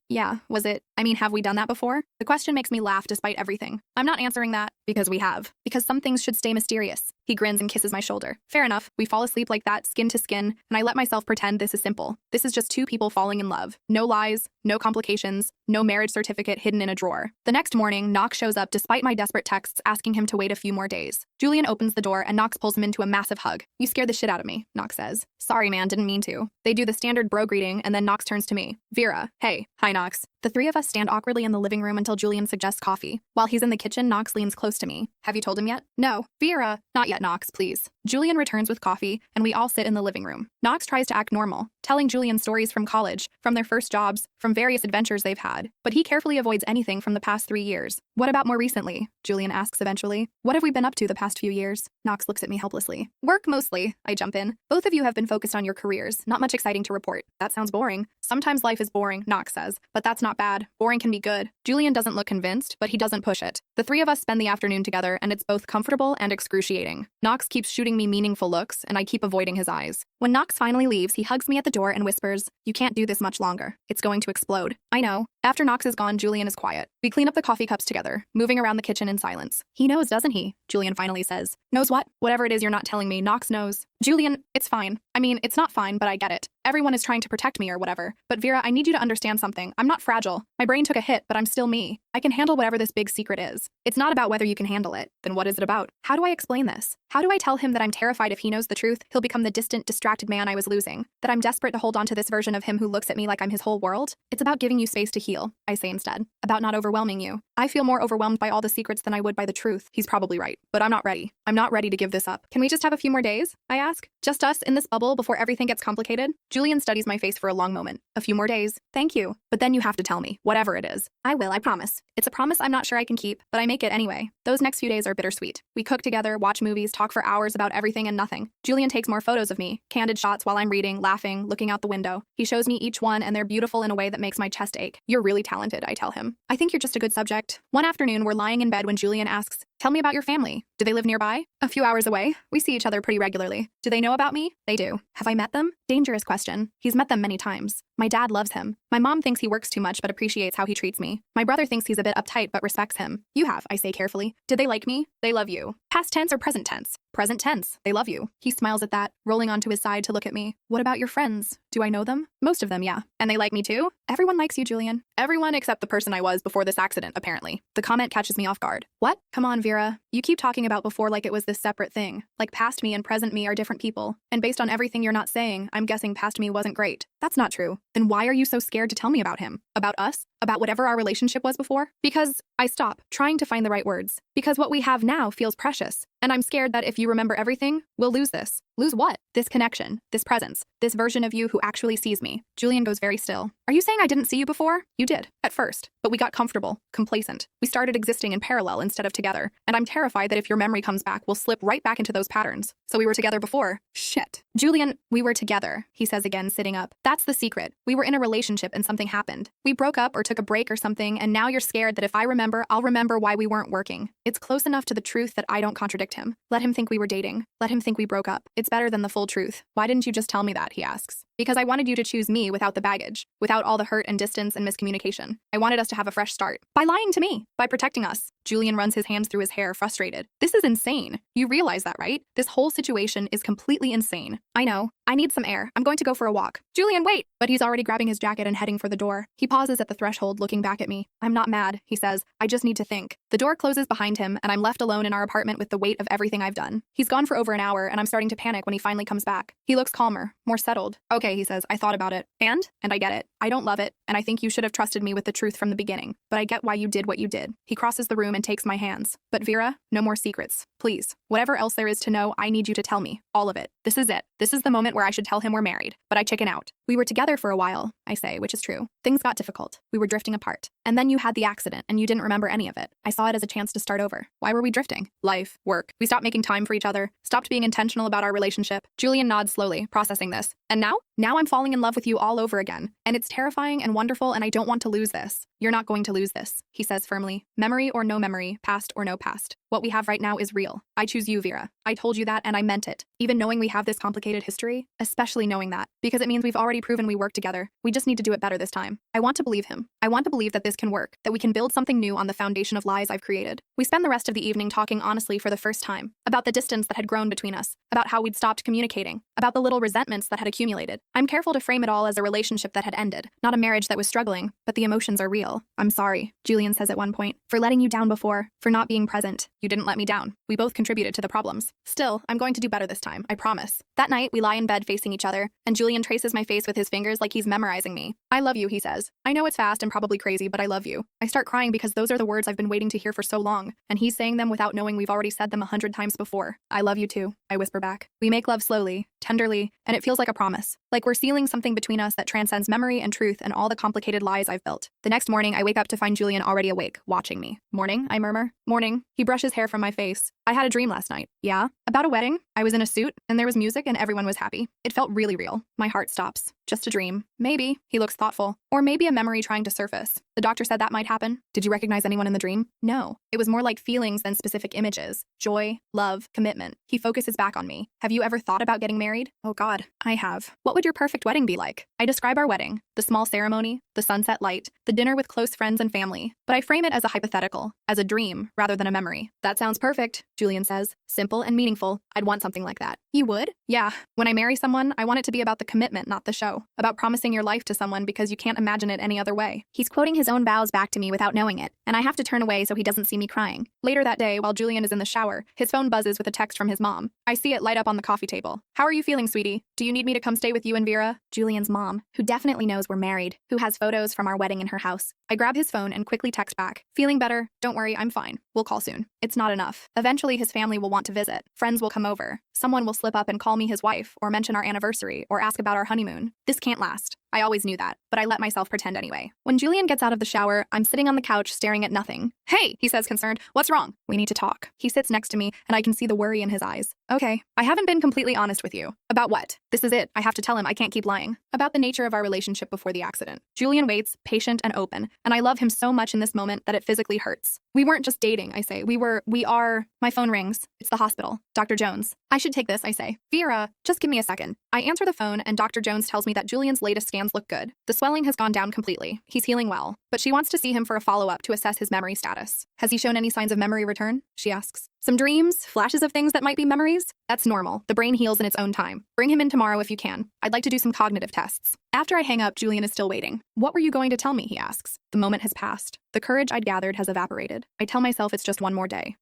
was it? I mean, have we done that before? The question makes me laugh despite everything. I'm not answering that, because we have. Because some things should stay mysterious. He grins and kisses my shoulder. Fair enough, we fall asleep like that, skin to skin, and I let myself pretend this is simple. This is just two people falling in love. No lies, no complications, no marriage certificate hidden in a drawer. The next morning, Knox shows up despite my desperate texts asking him to wait a few more days. Julian opens the door and Knox pulls him into a massive hug. You scared the shit out of me, Knox says. Sorry man, didn't mean to. They do the standard bro greeting and then Knox turns to me. Vera, hey. Hi Knox. The three of us stand awkwardly in the living room until Julian suggests coffee. While he's in the kitchen, Knox leans close to me. Have you told him yet? No. Vera. Not yet, Knox, please. Julian returns with coffee, and we all sit in the living room. Knox tries to act normal, telling Julian stories from college, from their first jobs, from various adventures they've had. But he carefully avoids anything from the past 3 years. What about more recently? Julian asks eventually. What have we been up to the past few years? Knox looks at me helplessly. Work mostly, I jump in. Both of you have been focused on your careers. Not much exciting to report. That sounds boring. Sometimes life is boring, Knox says. But that's not bad. Boring can be good. Julian doesn't look convinced, but he doesn't push it. The three of us spend the afternoon together, and it's both comfortable and excruciating. Knox keeps shooting me meaningful looks, and I keep avoiding his eyes. When Knox finally leaves, he hugs me at the door and whispers, you can't do this much longer. It's going to explode. I know. After Knox is gone, Julian is quiet. We clean up the coffee cups together, moving around the kitchen in silence. He knows, doesn't he? Julian finally says. Knows what? Whatever it is you're not telling me, Knox knows. Julian, it's fine. I mean, it's not fine, but I get it. Everyone is trying to protect me or whatever. But Vera, I need you to understand something. I'm not fragile. My brain took a hit, but I'm still me. I can handle whatever this big secret is. It's not about whether you can handle it. Then what is it about? How do I explain this? How do I tell him that I'm terrified if he knows the truth, he'll become the distant, distracted man I was losing? That I'm desperate to hold on to this version of him who looks at me like I'm his whole world? It's about giving you space to heal, I say instead. About not overwhelming you. I feel more overwhelmed by all the secrets than I would by the truth. He's probably right. But I'm not ready. I'm not ready to give this up. Can we just have a few more days? I ask. Just us in this bubble before everything gets complicated? Julian studies my face for a long moment. A few more days. Thank you. But then you have to tell me, whatever it is. I will, I promise. It's a promise I'm not sure I can keep, but I make it anyway. Those next few days are bittersweet. We cook together, watch movies, talk for hours about everything and nothing. Julian takes more photos of me, candid shots while I'm reading, laughing, looking out the window. He shows me each one and they're beautiful in a way that makes my chest ache. You're really talented, I tell him. I think you're just a good subject. One afternoon, we're lying in bed when Julian asks, tell me about your family. Do they live nearby? A few hours away. We see each other pretty regularly. Do they know about me? They do. Have I met them? Dangerous question. He's met them many times. My dad loves him. My mom thinks he works too much but appreciates how he treats me. My brother thinks he's a bit uptight but respects him. You have, I say carefully. Did they like me? They love you. Past tense or present tense? Present tense. They love you. He smiles at that, rolling onto his side to look at me. What about your friends? Do I know them? Most of them, yeah. And they like me too? Everyone likes you, Julian. Everyone except the person I was before this accident, apparently. The comment catches me off guard. What? Come on, Vera, you keep talking about before like it was this separate thing. Like past me and present me are different people. And based on everything you're not saying, I'm guessing past me wasn't great. That's not true. Then why are you so scared to tell me about him? About us? About whatever our relationship was before? Because I stop trying to find the right words. Because what we have now feels precious. And I'm scared that if you remember everything, we'll lose this. Lose what? This connection, this presence, this version of you who actually sees me. Julian goes very still. Are you saying I didn't see you before? You did, at first. But we got comfortable, complacent. We started existing in parallel instead of together. And I'm terrified that if your memory comes back, we'll slip right back into those patterns. So we were together before. Shit. Julian, we were together, he says again, sitting up. That's the secret. We were in a relationship and something happened. We broke up or took a break or something, and now you're scared that if I remember, I'll remember why we weren't working. It's close enough to the truth that I don't contradict him. Let him think we were dating. Let him think we broke up. It's better than the full truth. Why didn't you just tell me that, he asks. Because I wanted you to choose me without the baggage, without all the hurt and distance and miscommunication. I wanted us to have a fresh start. By lying to me, by protecting us. Julian runs his hands through his hair, frustrated. This is insane. You realize that, right? This whole situation is completely insane. I know. I need some air. I'm going to go for a walk. Julian, wait! But he's already grabbing his jacket and heading for the door. He pauses at the threshold, looking back at me. I'm not mad, he says. I just need to think. The door closes behind him, and I'm left alone in our apartment with the weight of everything I've done. He's gone for over an hour, and I'm starting to panic when he finally comes back. He looks calmer, more settled. Okay, he says, I thought about it. And I get it. I don't love it, and I think you should have trusted me with the truth from the beginning. But I get why you did what you did. He crosses the room and takes my hands. But Vera, no more secrets. Please. Whatever else there is to know, I need you to tell me. All of it. This is it. This is the moment where I should tell him we're married. But I chicken out. We were together for a while, I say, which is true. Things got difficult. We were drifting apart. And then you had the accident, and you didn't remember any of it. I saw it as a chance to start over. Why were we drifting? Life, work. We stopped making time for each other, stopped being intentional about our relationship. Julian nods slowly, processing this. And now? Now I'm falling in love with you all over again. And it's terrifying and wonderful, and I don't want to lose this. You're not going to lose this, he says firmly. Memory or no memory, past or no past. What we have right now is real. I choose you, Vera. I told you that, and I meant it. Even knowing we have this complicated history, especially knowing that, because it means we've already proven we work together. We just need to do it better this time. I want to believe him. I want to believe that this can work, that we can build something new on the foundation of lies I've created. We spend the rest of the evening talking honestly for the first time, about the distance that had grown between us, about how we'd stopped communicating, about the little resentments that had accumulated. I'm careful to frame it all as a relationship that had ended, not a marriage that was struggling, but the emotions are real. I'm sorry, Julian says at one point, for letting you down before, for not being present. You didn't let me down. We both contributed to the problems. Still, I'm going to do better this time, I promise. That night, we lie in bed facing each other, and Julian traces my face with his fingers like he's memorizing me. I love you, he says. I know it's fast and probably crazy, but I love you. I start crying because those are the words I've been waiting to hear for so long, and he's saying them without knowing we've already said them 100 times before. I love you too, I whisper back. We make love slowly, tenderly, and it feels like a promise. Like we're sealing something between us that transcends memory and truth and all the complicated lies I've built. The next morning, I wake up to find Julian already awake, watching me. Morning, I murmur. Morning. He brushes hair from my face. I had a dream last night. Yeah? About a wedding? I was in a suit, and there was music, and everyone was happy. It felt really real. My heart stops. Just a dream. Maybe. He looks thoughtful. Or maybe a memory trying to surface. The doctor said that might happen. Did you recognize anyone in the dream? No. It was more like feelings than specific images. Joy, love, commitment. He focuses back on me. Have you ever thought about getting married? Oh God, I have. What would your perfect wedding be like? I describe our wedding. The small ceremony, the sunset light, the dinner with close friends and family. But I frame it as a hypothetical, as a dream, rather than a memory. That sounds perfect, Julian says. Simple and meaningful. I'd want something like that. You would? Yeah. When I marry someone, I want it to be about the commitment, not the show. About promising your life to someone because you can't imagine it any other way. He's quoting his own vows back to me without knowing it, and I have to turn away so he doesn't see me crying. Later that day, while Julian is in the shower, his phone buzzes with a text from his mom. I see it light up on the coffee table. How are you feeling, sweetie? Do you need me to come stay with you and Vera? Julian's mom, who definitely knows we're married, who has photos from our wedding in her house. I grab his phone and quickly text back. Feeling better? Don't worry, I'm fine. We'll call soon. It's not enough. Eventually, his family will want to visit. Friends will come over. Someone will slip up and call me his wife, or mention our anniversary, or ask about our honeymoon. This can't last. I always knew that, but I let myself pretend anyway. When Julian gets out of the shower, I'm sitting on the couch staring at nothing. Hey, he says concerned. What's wrong? We need to talk. He sits next to me, and I can see the worry in his eyes. Okay, I haven't been completely honest with you. About what? This is it. I have to tell him I can't keep lying. About the nature of our relationship before the accident. Julian waits, patient and open, and I love him so much in this moment that it physically hurts. We weren't just dating, I say. We are. My phone rings. It's the hospital. Dr. Jones. I should take this, I say. Vera, just give me a second. I answer the phone, and Dr. Jones tells me that Julian's latest scans look good. The swelling has gone down completely. He's healing well, but she wants to see him for a follow-up to assess his memory status. Has he shown any signs of memory return? She asks. Some dreams, flashes of things that might be memories? That's normal. The brain heals in its own time. Bring him in tomorrow if you can. I'd like to do some cognitive tests. After I hang up, Julian is still waiting. What were you going to tell me, he asks. The moment has passed. The courage I'd gathered has evaporated. I tell myself it's just one more day,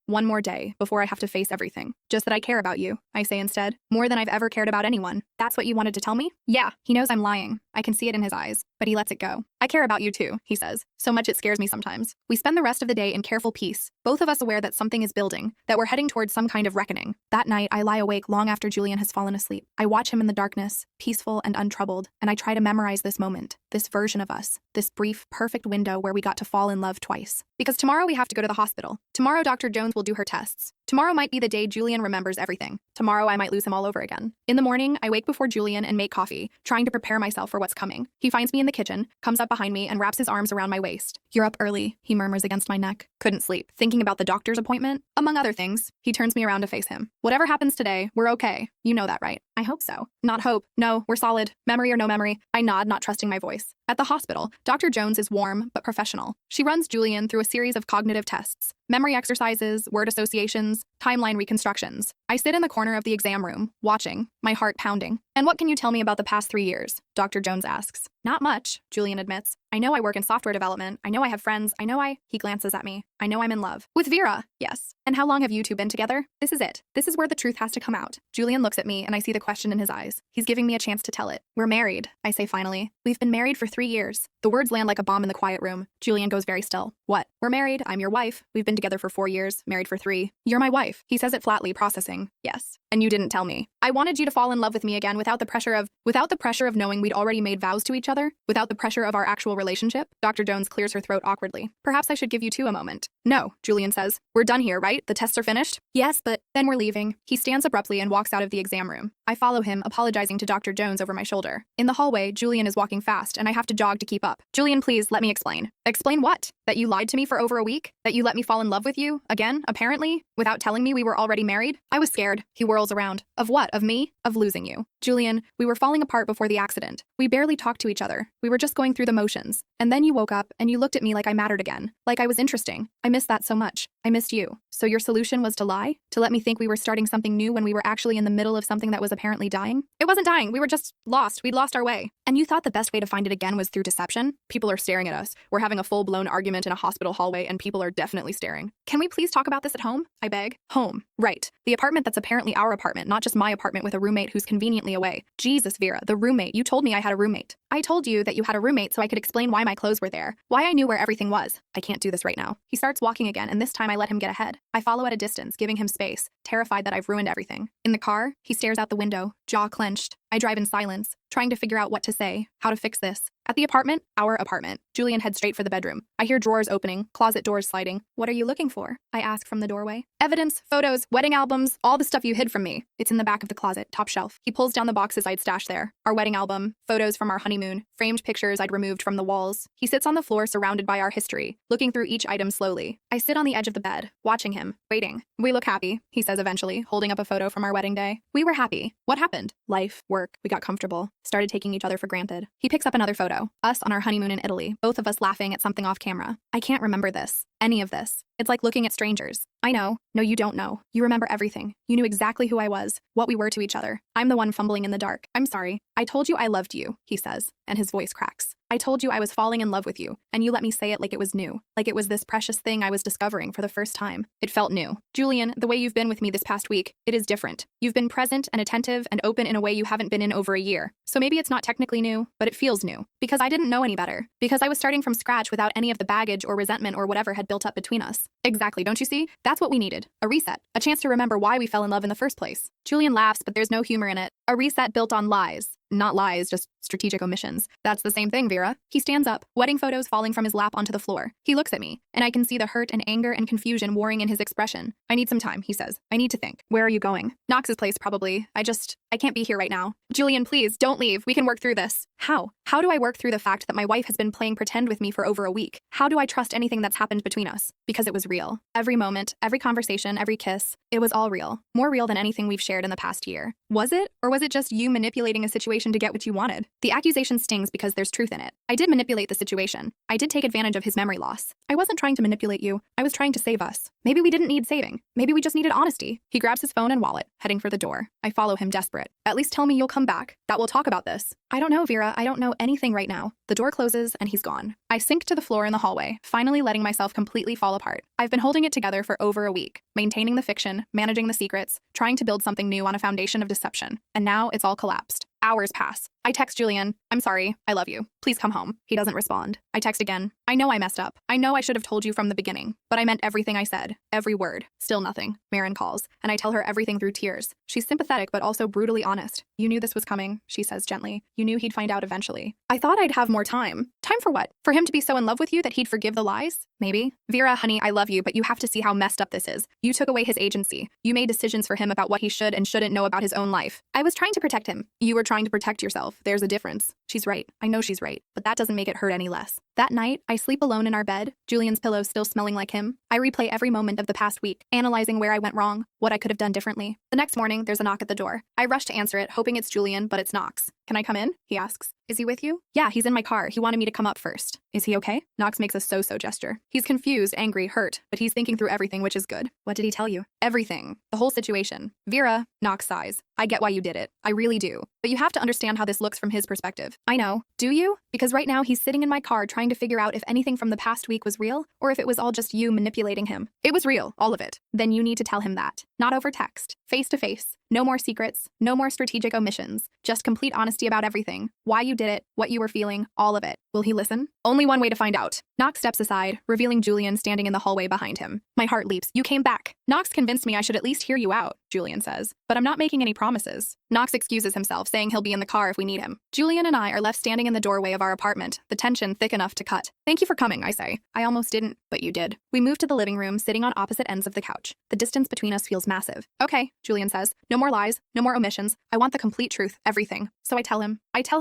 before I have to face everything. Just that I care about you, I say instead. More than I've ever cared about anyone. That's what you wanted to tell me? Yeah, he knows I'm lying. I can see it in his eyes, but he lets it go. I care about you too, he says. So much it scares me sometimes. We spend the rest of the day in careful peace, both of us aware that something is building, that we're heading towards some kind of reckoning. That night, I lie awake long after Julian has fallen asleep. I watch him in the darkness, peaceful and untroubled, and I try to memorize this moment, this version of us, this brief, perfect window where we got to fall in love twice. Because tomorrow we have to go to the hospital. Tomorrow Dr. Jones will do her tests. Tomorrow might be the day Julian remembers everything. Tomorrow I might lose him all over again. In the morning, I wake before Julian and make coffee, trying to prepare myself for what's coming. He finds me in the kitchen, comes up behind me, and wraps his arms around my waist. You're up early, he murmurs against my neck. Couldn't sleep. Thinking about the doctor's appointment? Among other things. He turns me around to face him. Whatever happens today, we're okay. You know that, right? I hope so. Not hope. No, we're solid. Memory or no memory. I nod, not trusting my voice. At the hospital, Dr. Jones is warm but professional. She runs Julian through a series of cognitive tests, memory exercises, word associations, timeline reconstructions. I sit in the corner of the exam room, watching, my heart pounding. And what can you tell me about the past 3 years? Dr. Jones asks. Not much, Julian admits. I know I work in software development. I know I have friends. He glances at me. I know I'm in love. With Vera, yes. And how long have you two been together? This is it. This is where the truth has to come out. Julian looks at me and I see the question in his eyes. He's giving me a chance to tell it. We're married, I say finally. We've been married for 3 years. The words land like a bomb in the quiet room. Julian goes very still. What? We're married. I'm your wife. We've been together for 4 years, married for 3. You're my wife. He says it flatly, processing. Yes. And you didn't tell me. I wanted you to fall in love with me again without the pressure of knowing we'd already made vows to each other, without the pressure of our actual relationship. Dr. Jones clears her throat awkwardly. Perhaps I should give you two a moment. No, Julian says. We're done here, right? The tests are finished? Yes, but then we're leaving. He stands abruptly and walks out of the exam room. I follow him, apologizing to Dr. Jones over my shoulder. In the hallway, Julian is walking fast, and I have to jog to keep up. Julian, please, let me explain. Explain what? That you lied to me for over a week? That you let me fall in love with you? Again, apparently? Without telling me we were already married? I was scared. He whirls around. Of what? Of me? Of losing you. Julian, we were falling apart before the accident. We barely talked to each other. We were just going through the motions. And then you woke up, and you looked at me like I mattered again. Like I was interesting. I missed that so much. I missed you. So your solution was to lie? To let me think we were starting something new when we were actually in the middle of something that was apparently dying? It wasn't dying. We were just lost. We'd lost our way. And you thought the best way to find it again was through deception? People are staring at us. We're having a full-blown argument in a hospital hallway, and people are definitely staring. Can we please talk about this at home? I beg. Home. Right. The apartment that's apparently our apartment, not just my apartment with a roommate who's conveniently away. Jesus, Vera, the roommate. You told me I had a roommate. I told you that you had a roommate so I could explain why my clothes were there, why I knew where everything was. I can't do this right now. He starts walking again, and this time I let him get ahead. I follow at a distance, giving him space, terrified that I've ruined everything. In the car, he stares out the window, jaw clenched. I drive in silence, trying to figure out what to say, how to fix this. At the apartment, our apartment, Julian heads straight for the bedroom. I hear drawers opening, closet doors sliding. What are you looking for? I ask from the doorway. Evidence, photos, wedding albums, all the stuff you hid from me. It's in the back of the closet, top shelf. He pulls down the boxes I'd stashed there. Our wedding album, photos from our honeymoon, framed pictures I'd removed from the walls. He sits on the floor surrounded by our history, looking through each item slowly. I sit on the edge of the bed, watching him, waiting. We look happy, he says eventually, holding up a photo from our wedding day. We were happy. What happened? Life, work, we got comfortable, started taking each other for granted. He picks up another photo, us on our honeymoon in Italy, both of us laughing at something off camera. I can't remember this. Any of this. It's like looking at strangers. I know. No, you don't know. You remember everything. You knew exactly who I was, what we were to each other. I'm the one fumbling in the dark. I'm sorry. I told you I loved you, he says, and his voice cracks. I told you I was falling in love with you, and you let me say it like it was new, like it was this precious thing I was discovering for the first time. It felt new. Julian, the way you've been with me this past week, it is different. You've been present and attentive and open in a way you haven't been in over a year. So maybe it's not technically new, but it feels new. Because I didn't know any better. Because I was starting from scratch without any of the baggage or resentment or whatever had built up between us. Exactly, don't you see? That's what we needed. A reset. A chance to remember why we fell in love in the first place. Julian laughs, but there's no humor in it. A reset built on lies. Not lies, just strategic omissions. That's the same thing, Vera. He stands up, wedding photos falling from his lap onto the floor. He looks at me, and I can see the hurt and anger and confusion warring in his expression. I need some time, he says. I need to think. Where are you going? Knox's place, probably. I can't be here right now. Julian, please, don't leave. We can work through this. How? How do I work through the fact that my wife has been playing pretend with me for over a week? How do I trust anything that's happened between us? Because it was real. Every moment, every conversation, every kiss, it was all real. More real than anything we've shared in the past year. Was it? Or was it just you manipulating a situation to get what you wanted? The accusation stings because there's truth in it. I did manipulate the situation. I did take advantage of his memory loss. I wasn't trying to manipulate you. I was trying to save us. Maybe we didn't need saving. Maybe we just needed honesty. He grabs his phone and wallet, heading for the door. I follow him desperate. At least tell me you'll come back, that we'll talk about this. I don't know, Vera. I don't know anything right now. The door closes and he's gone. I sink to the floor in the hallway, finally letting myself completely fall apart. I've been holding it together for over a week, maintaining the fiction, managing the secrets, trying to build something new on a foundation of deception. And now it's all collapsed. Hours pass. I text Julian, I'm sorry, I love you. Please come home. He doesn't respond. I text again. I know I messed up. I know I should have told you from the beginning, but I meant everything I said. Every word. Still nothing. Marin calls, and I tell her everything through tears. She's sympathetic, but also brutally honest. You knew this was coming, she says gently. You knew he'd find out eventually. I thought I'd have more time. Time for what? For him to be so in love with you that he'd forgive the lies? Maybe. Vera, honey, I love you, but you have to see how messed up this is. You took away his agency. You made decisions for him about what he should and shouldn't know about his own life. I was trying to protect him. You were trying to protect yourself. There's a difference. She's right. I know she's right, but that doesn't make it hurt any less. That night, I sleep alone in our bed, Julian's pillow still smelling like him. I replay every moment of the past week, analyzing where I went wrong, what I could have done differently. The next morning, there's a knock at the door. I rush to answer it, hoping it's Julian, but it's Knox. Can I come in? He asks. Is he with you? Yeah, he's in my car. He wanted me to come up first. Is he okay? Knox makes a so-so gesture. He's confused, angry, hurt, but he's thinking through everything, which is good. What did he tell you? Everything. The whole situation. Vera, Knox sighs. I get why you did it. I really do. But you have to understand how this looks from his perspective. I know. Do you? Because right now he's sitting in my car trying to figure out if anything from the past week was real or if it was all just you manipulating him. It was real, all of it. Then you need to tell him that. Not over text. Face to face. No more secrets. No more strategic omissions. Just complete honesty about everything. Why you did it, what you were feeling, all of it. Will he listen? Only one way to find out. Knox steps aside, revealing Julian standing in the hallway behind him. My heart leaps. You came back. Knox convinced me I should at least hear you out, Julian says. But I'm not making any promises. Knox excuses himself, saying he'll be in the car if we need him. Julian and I are left standing in the doorway of our apartment, the tension thick enough to cut. Thank you for coming, I say. I almost didn't, but you did. We move to the living room, sitting on opposite ends of the couch. The distance between us feels massive. Okay, Julian says. No more lies, no more omissions. I want the complete truth, everything. So I tell him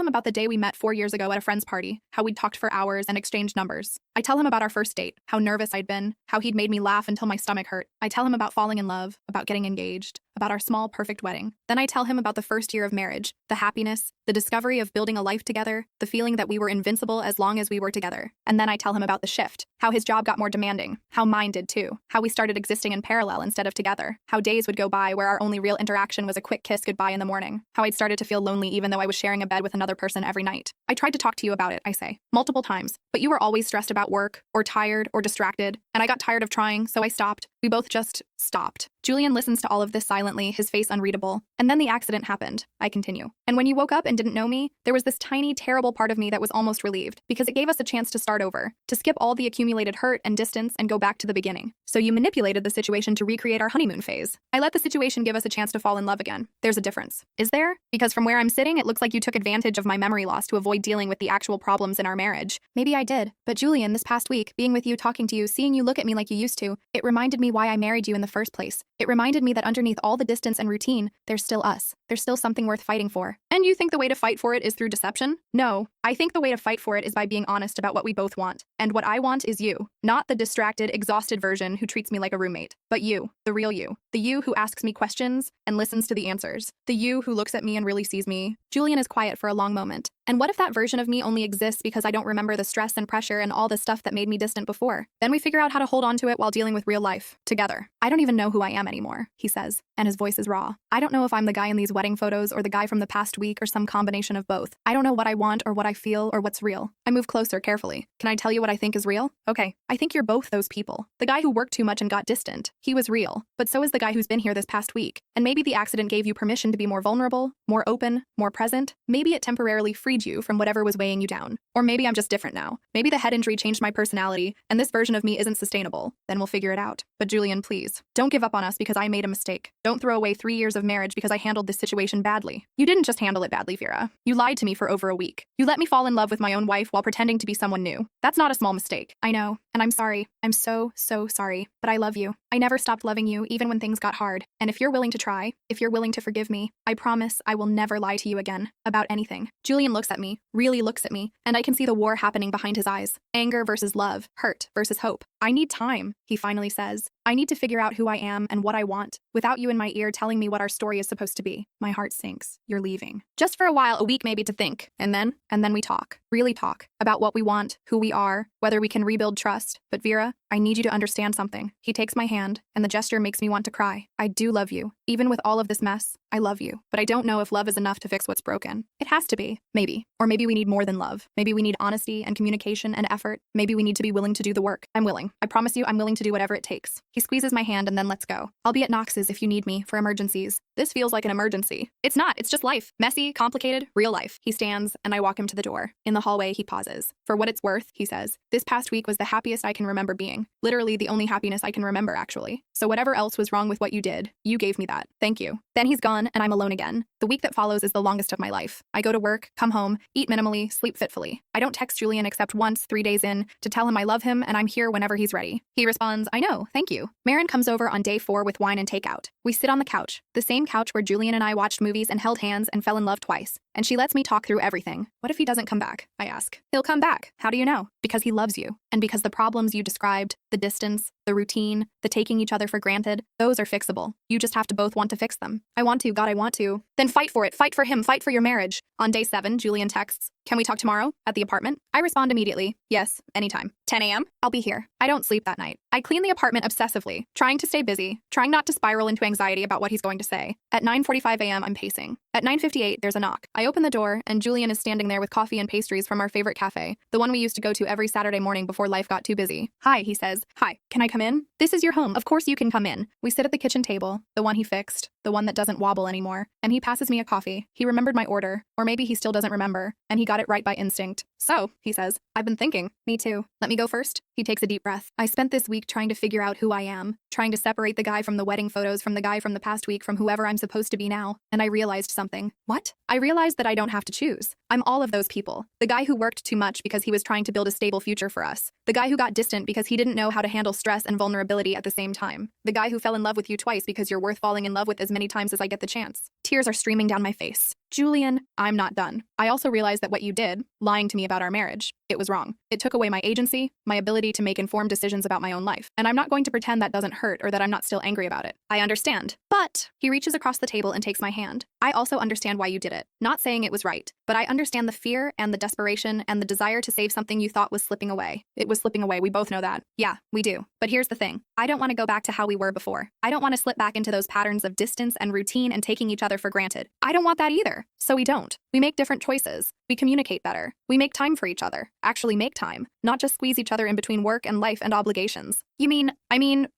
about the day we met 4 years ago at a friend's party, how we'd talked for hours and exchanged numbers. I tell him about our first date, how nervous I'd been, how he'd made me laugh until my stomach hurt. I tell him about falling in love, about getting engaged, about our small, perfect wedding. Then I tell him about the first year of marriage, the happiness, the discovery of building a life together, the feeling that we were invincible as long as we were together. And then I tell him about the shift, how his job got more demanding, how mine did too, how we started existing in parallel instead of together, how days would go by where our only real interaction was a quick kiss goodbye in the morning, how I'd started to feel lonely even though I was sharing a bed with another person every night. I tried to talk to you about it, I say, multiple times, but you were always stressed about work, or tired, or distracted, and I got tired of trying, so I stopped. We both just stopped. Julian listens to all of this silently, his face unreadable. And then the accident happened. I continue. And when you woke up and didn't know me, there was this tiny, terrible part of me that was almost relieved, because it gave us a chance to start over, to skip all the accumulated hurt and distance and go back to the beginning. So you manipulated the situation to recreate our honeymoon phase. I let the situation give us a chance to fall in love again. There's a difference. Is there? Because from where I'm sitting, it looks like you took advantage of my memory loss to avoid dealing with the actual problems in our marriage. Maybe I did. But Julian, this past week, being with you, talking to you, seeing you look at me like you used to, it reminded me why I married you in the first place. It reminded me that underneath all the distance and routine, there's still us. There's still something worth fighting for. And you think the way to fight for it is through deception? No. I think the way to fight for it is by being honest about what we both want. And what I want is you. Not the distracted, exhausted version who treats me like a roommate. But you. The real you. The you who asks me questions and listens to the answers. The you who looks at me and really sees me. Julian is quiet for a long moment. And what if that version of me only exists because I don't remember the stress and pressure and all the stuff that made me distant before? Then we figure out how to hold on to it while dealing with real life, together. I don't even know who I am anymore, he says, and his voice is raw. I don't know if I'm the guy in these wedding photos or the guy from the past week or some combination of both. I don't know what I want or what I feel or what's real. I move closer carefully. Can I tell you what I think is real? Okay, I think you're both those people. The guy who worked too much and got distant. He was real. But so is the guy who's been here this past week. And maybe the accident gave you permission to be more vulnerable, more open, more present. Maybe it temporarily freed you from whatever was weighing you down. Or maybe I'm just different now. Maybe the head injury changed my personality, and this version of me isn't sustainable. Then we'll figure it out. But Julian, please, don't give up on us because I made a mistake. Don't throw away 3 years of marriage because I handled this situation badly. You didn't just handle it badly, Vera. You lied to me for over a week. You let me fall in love with my own wife while pretending to be someone new. That's not a small mistake. I know, and I'm sorry. I'm so sorry. But I love you. I never stopped loving you, even when things got hard. And if you're willing to try, if you're willing to forgive me, I promise I will never lie to you again about anything. Julian looks at me, really looks at me, and I can see the war happening behind his eyes. Anger versus love, hurt versus hope. I need time, he finally says. I need to figure out who I am and what I want, without you in my ear telling me what our story is supposed to be. My heart sinks. You're leaving. Just for a while, a week maybe to think. And then we talk. Really talk. About what we want, who we are, whether we can rebuild trust. But Vera, I need you to understand something. He takes my hand, and the gesture makes me want to cry. I do love you. Even with all of this mess, I love you. But I don't know if love is enough to fix what's broken. It has to be. Maybe. Or maybe we need more than love. Maybe we need honesty and communication and effort. Maybe we need to be willing to do the work. I'm willing. I promise you I'm willing to do whatever it takes. He squeezes my hand and then lets go. I'll be at Knox's if you need me for emergencies. This feels like an emergency. It's not. It's just life. Messy, complicated, real life. He stands and I walk him to the door. In the hallway, he pauses. For what it's worth, he says, this past week was the happiest I can remember being. Literally the only happiness I can remember, actually. So whatever else was wrong with what you did, you gave me that. Thank you. Then he's gone and I'm alone again. The week that follows is the longest of my life. I go to work, come home, eat minimally, sleep fitfully. I don't text Julian except once, 3 days in, to tell him I love him and I'm here whenever he's ready. He responds, I know, thank you. Marin comes over on day 4 with wine and takeout. We sit on the couch, the same couch where Julian and I watched movies and held hands and fell in love twice. And she lets me talk through everything. What if he doesn't come back? I ask. He'll come back. How do you know? Because he loves you. And because the problems you described, the distance, the routine, the taking each other for granted, those are fixable. You just have to both want to fix them. I want to, God, I want to. Then fight for it. Fight for him. Fight for your marriage. On day 7, Julian texts, can we talk tomorrow? At the apartment? I respond immediately. Yes, anytime. 10 a.m.? I'll be here. I don't sleep that night. I clean the apartment obsessively, trying to stay busy, trying not to spiral into anxiety about what he's going to say. At 9:45 a.m., I'm pacing. At 9:58, there's a knock. I open the door, and Julian is standing there with coffee and pastries from our favorite cafe, the one we used to go to every Saturday morning before life got too busy. Hi, he says. Hi, can I come in? This is your home. Of course you can come in. We sit at the kitchen table, the one he fixed, the one that doesn't wobble anymore, and he passes me a coffee. He remembered my order, or maybe he still doesn't remember, and he got it right by instinct. So, he says, I've been thinking. Me too. Let me go first. He takes a deep breath. I spent this week trying to figure out who I am, trying to separate the guy from the wedding photos from the guy from the past week from whoever I'm supposed to be now, and I realized something. What? I realized that I don't have to choose. I'm all of those people. The guy who worked too much because he was trying to build a stable future for us. The guy who got distant because he didn't know how to handle stress and vulnerability at the same time. The guy who fell in love with you twice because you're worth falling in love with as many times as I get the chance. Tears are streaming down my face. Julian, I'm not done. I also realized that what you did, lying to me about our marriage, it was wrong. It took away my agency, my ability to make informed decisions about my own life. And I'm not going to pretend that doesn't hurt or that I'm not still angry about it. I understand. But he reaches across the table and takes my hand. I also understand why you did it. Not saying it was right, but I understand the fear and the desperation and the desire to save something you thought was slipping away. It was slipping away. We both know that. Yeah, we do. But here's the thing. I don't want to go back to how we were before. I don't want to slip back into those patterns of distance and routine and taking each other for granted. I don't want that either. So we don't. We make different choices. We communicate better. We make time for each other. Actually make time. Not just squeeze each other in between work and life and obligations.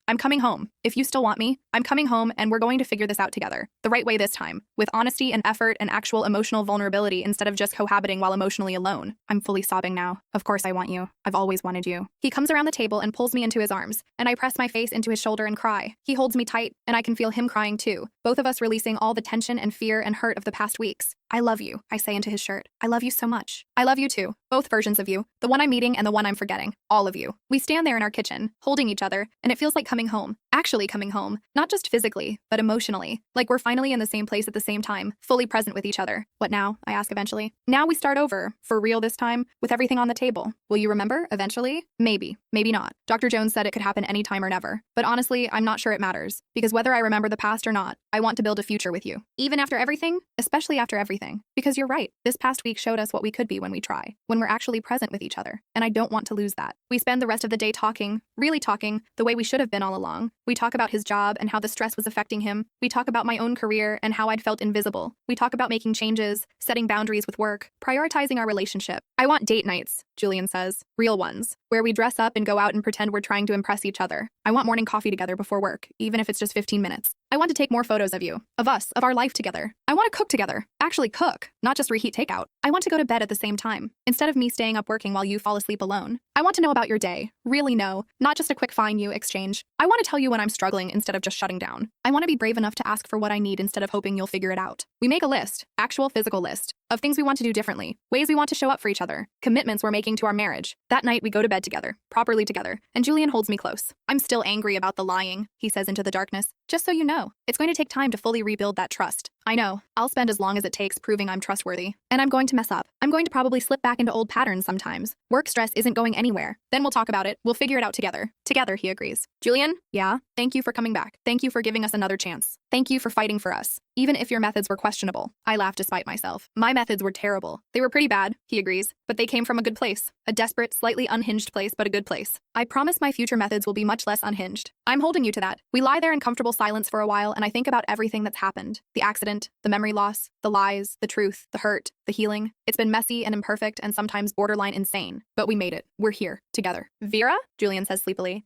I'm coming home. If you still want me, I'm coming home and we're going to figure this out together. The right way this time. With honesty and effort and actual emotional vulnerability instead of just cohabiting while emotionally alone. I'm fully sobbing now. Of course I want you. I've always wanted you. He comes around the table and pulls me into his arms, and I press my face into his shoulder and cry. He holds me tight, and I can feel him crying too. Both of us releasing all the tension and fear and hurt of the past weeks. I love you, I say into his shirt. I love you so much. I love you too. Both versions of you. The one I'm meeting and the one I'm forgetting. All of you. We stand there in our kitchen, holding each other, and it feels like coming home. Actually coming home. Not just physically, but emotionally. Like we're finally in the same place at the same time, fully present with each other. What now? I ask eventually. Now we start over. For real this time, with everything on the table. Will you remember, eventually? Maybe. Maybe not. Dr. Jones said it could happen anytime or never. But honestly, I'm not sure it matters. Because whether I remember the past or not, I want to build a future with you. Even after everything, especially after everything. Because you're right. This past week showed us what we could be when we try. When we're actually present with each other. And I don't want to lose that. We spend the rest of the day talking, really talking, the way we should have been all along. We talk about his job and how the stress was affecting him. We talk about my own career and how I'd felt invisible. We talk about making changes, setting boundaries with work, prioritizing our relationship. I want date nights, Julian says. Real ones. Where we dress up and go out and pretend we're trying to impress each other. I want morning coffee together before work, even if it's just 15 minutes. I want to take more photos of you, of us, of our life together. I want to cook together. Actually cook, not just reheat takeout. I want to go to bed at the same time, instead of me staying up working while you fall asleep alone. I want to know about your day, really know, not just a quick fine you exchange. I want to tell you when I'm struggling instead of just shutting down. I want to be brave enough to ask for what I need instead of hoping you'll figure it out. We make a list, actual physical list, of things we want to do differently, ways we want to show up for each other, commitments we're making to our marriage. That night we go to bed together, properly together, and Julian holds me close. I'm still angry about the lying, he says into the darkness. Just so you know, it's going to take time to fully rebuild that trust. I know. I'll spend as long as it takes proving I'm trustworthy. And I'm going to mess up. I'm going to probably slip back into old patterns sometimes, Work stress isn't going anywhere. Then we'll talk about it. We'll figure it out together. Together, he agrees. Julian? Yeah? Thank you for coming back. Thank you for giving us another chance. Thank you for fighting for us. Even if your methods were questionable. I laughed despite myself. My methods were terrible. They were pretty bad, he agrees, but they came from a good place. A desperate, slightly unhinged place, but a good place. I promise my future methods will be much less unhinged. I'm holding you to that. We lie there in comfortable silence for a while, and I think about everything that's happened. The accident, the memory loss, the lies, the truth, the hurt, the healing. It's been messy and imperfect and sometimes borderline insane. But we made it. We're here, together. Vera? Julian says sleepily.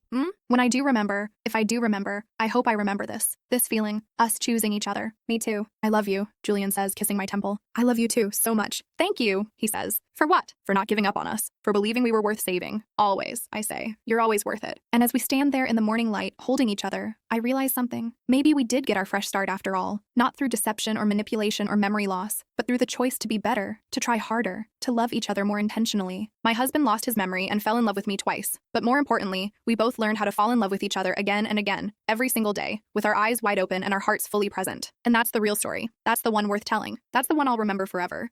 When I do remember, if I do remember, I hope I remember this. This feeling, us choosing each other. Me too. I love you, Julian says, kissing my temple. I love you too, so much. Thank you, he says. For what? For not giving up on us. For believing we were worth saving. Always, I say. You're always worth it. And as we stand there in the morning light, holding each other, I realize something. Maybe we did get our fresh start after all. Not through deception or manipulation or memory loss, but through the choice to be better, to try harder, to love each other more intentionally. My husband lost his memory and fell in love with me twice. But more importantly, we both learned how to fall in love with each other again and again, every single day, with our eyes wide open and our hearts fully present. And that's the real story. That's the one worth telling. That's the one I'll remember forever.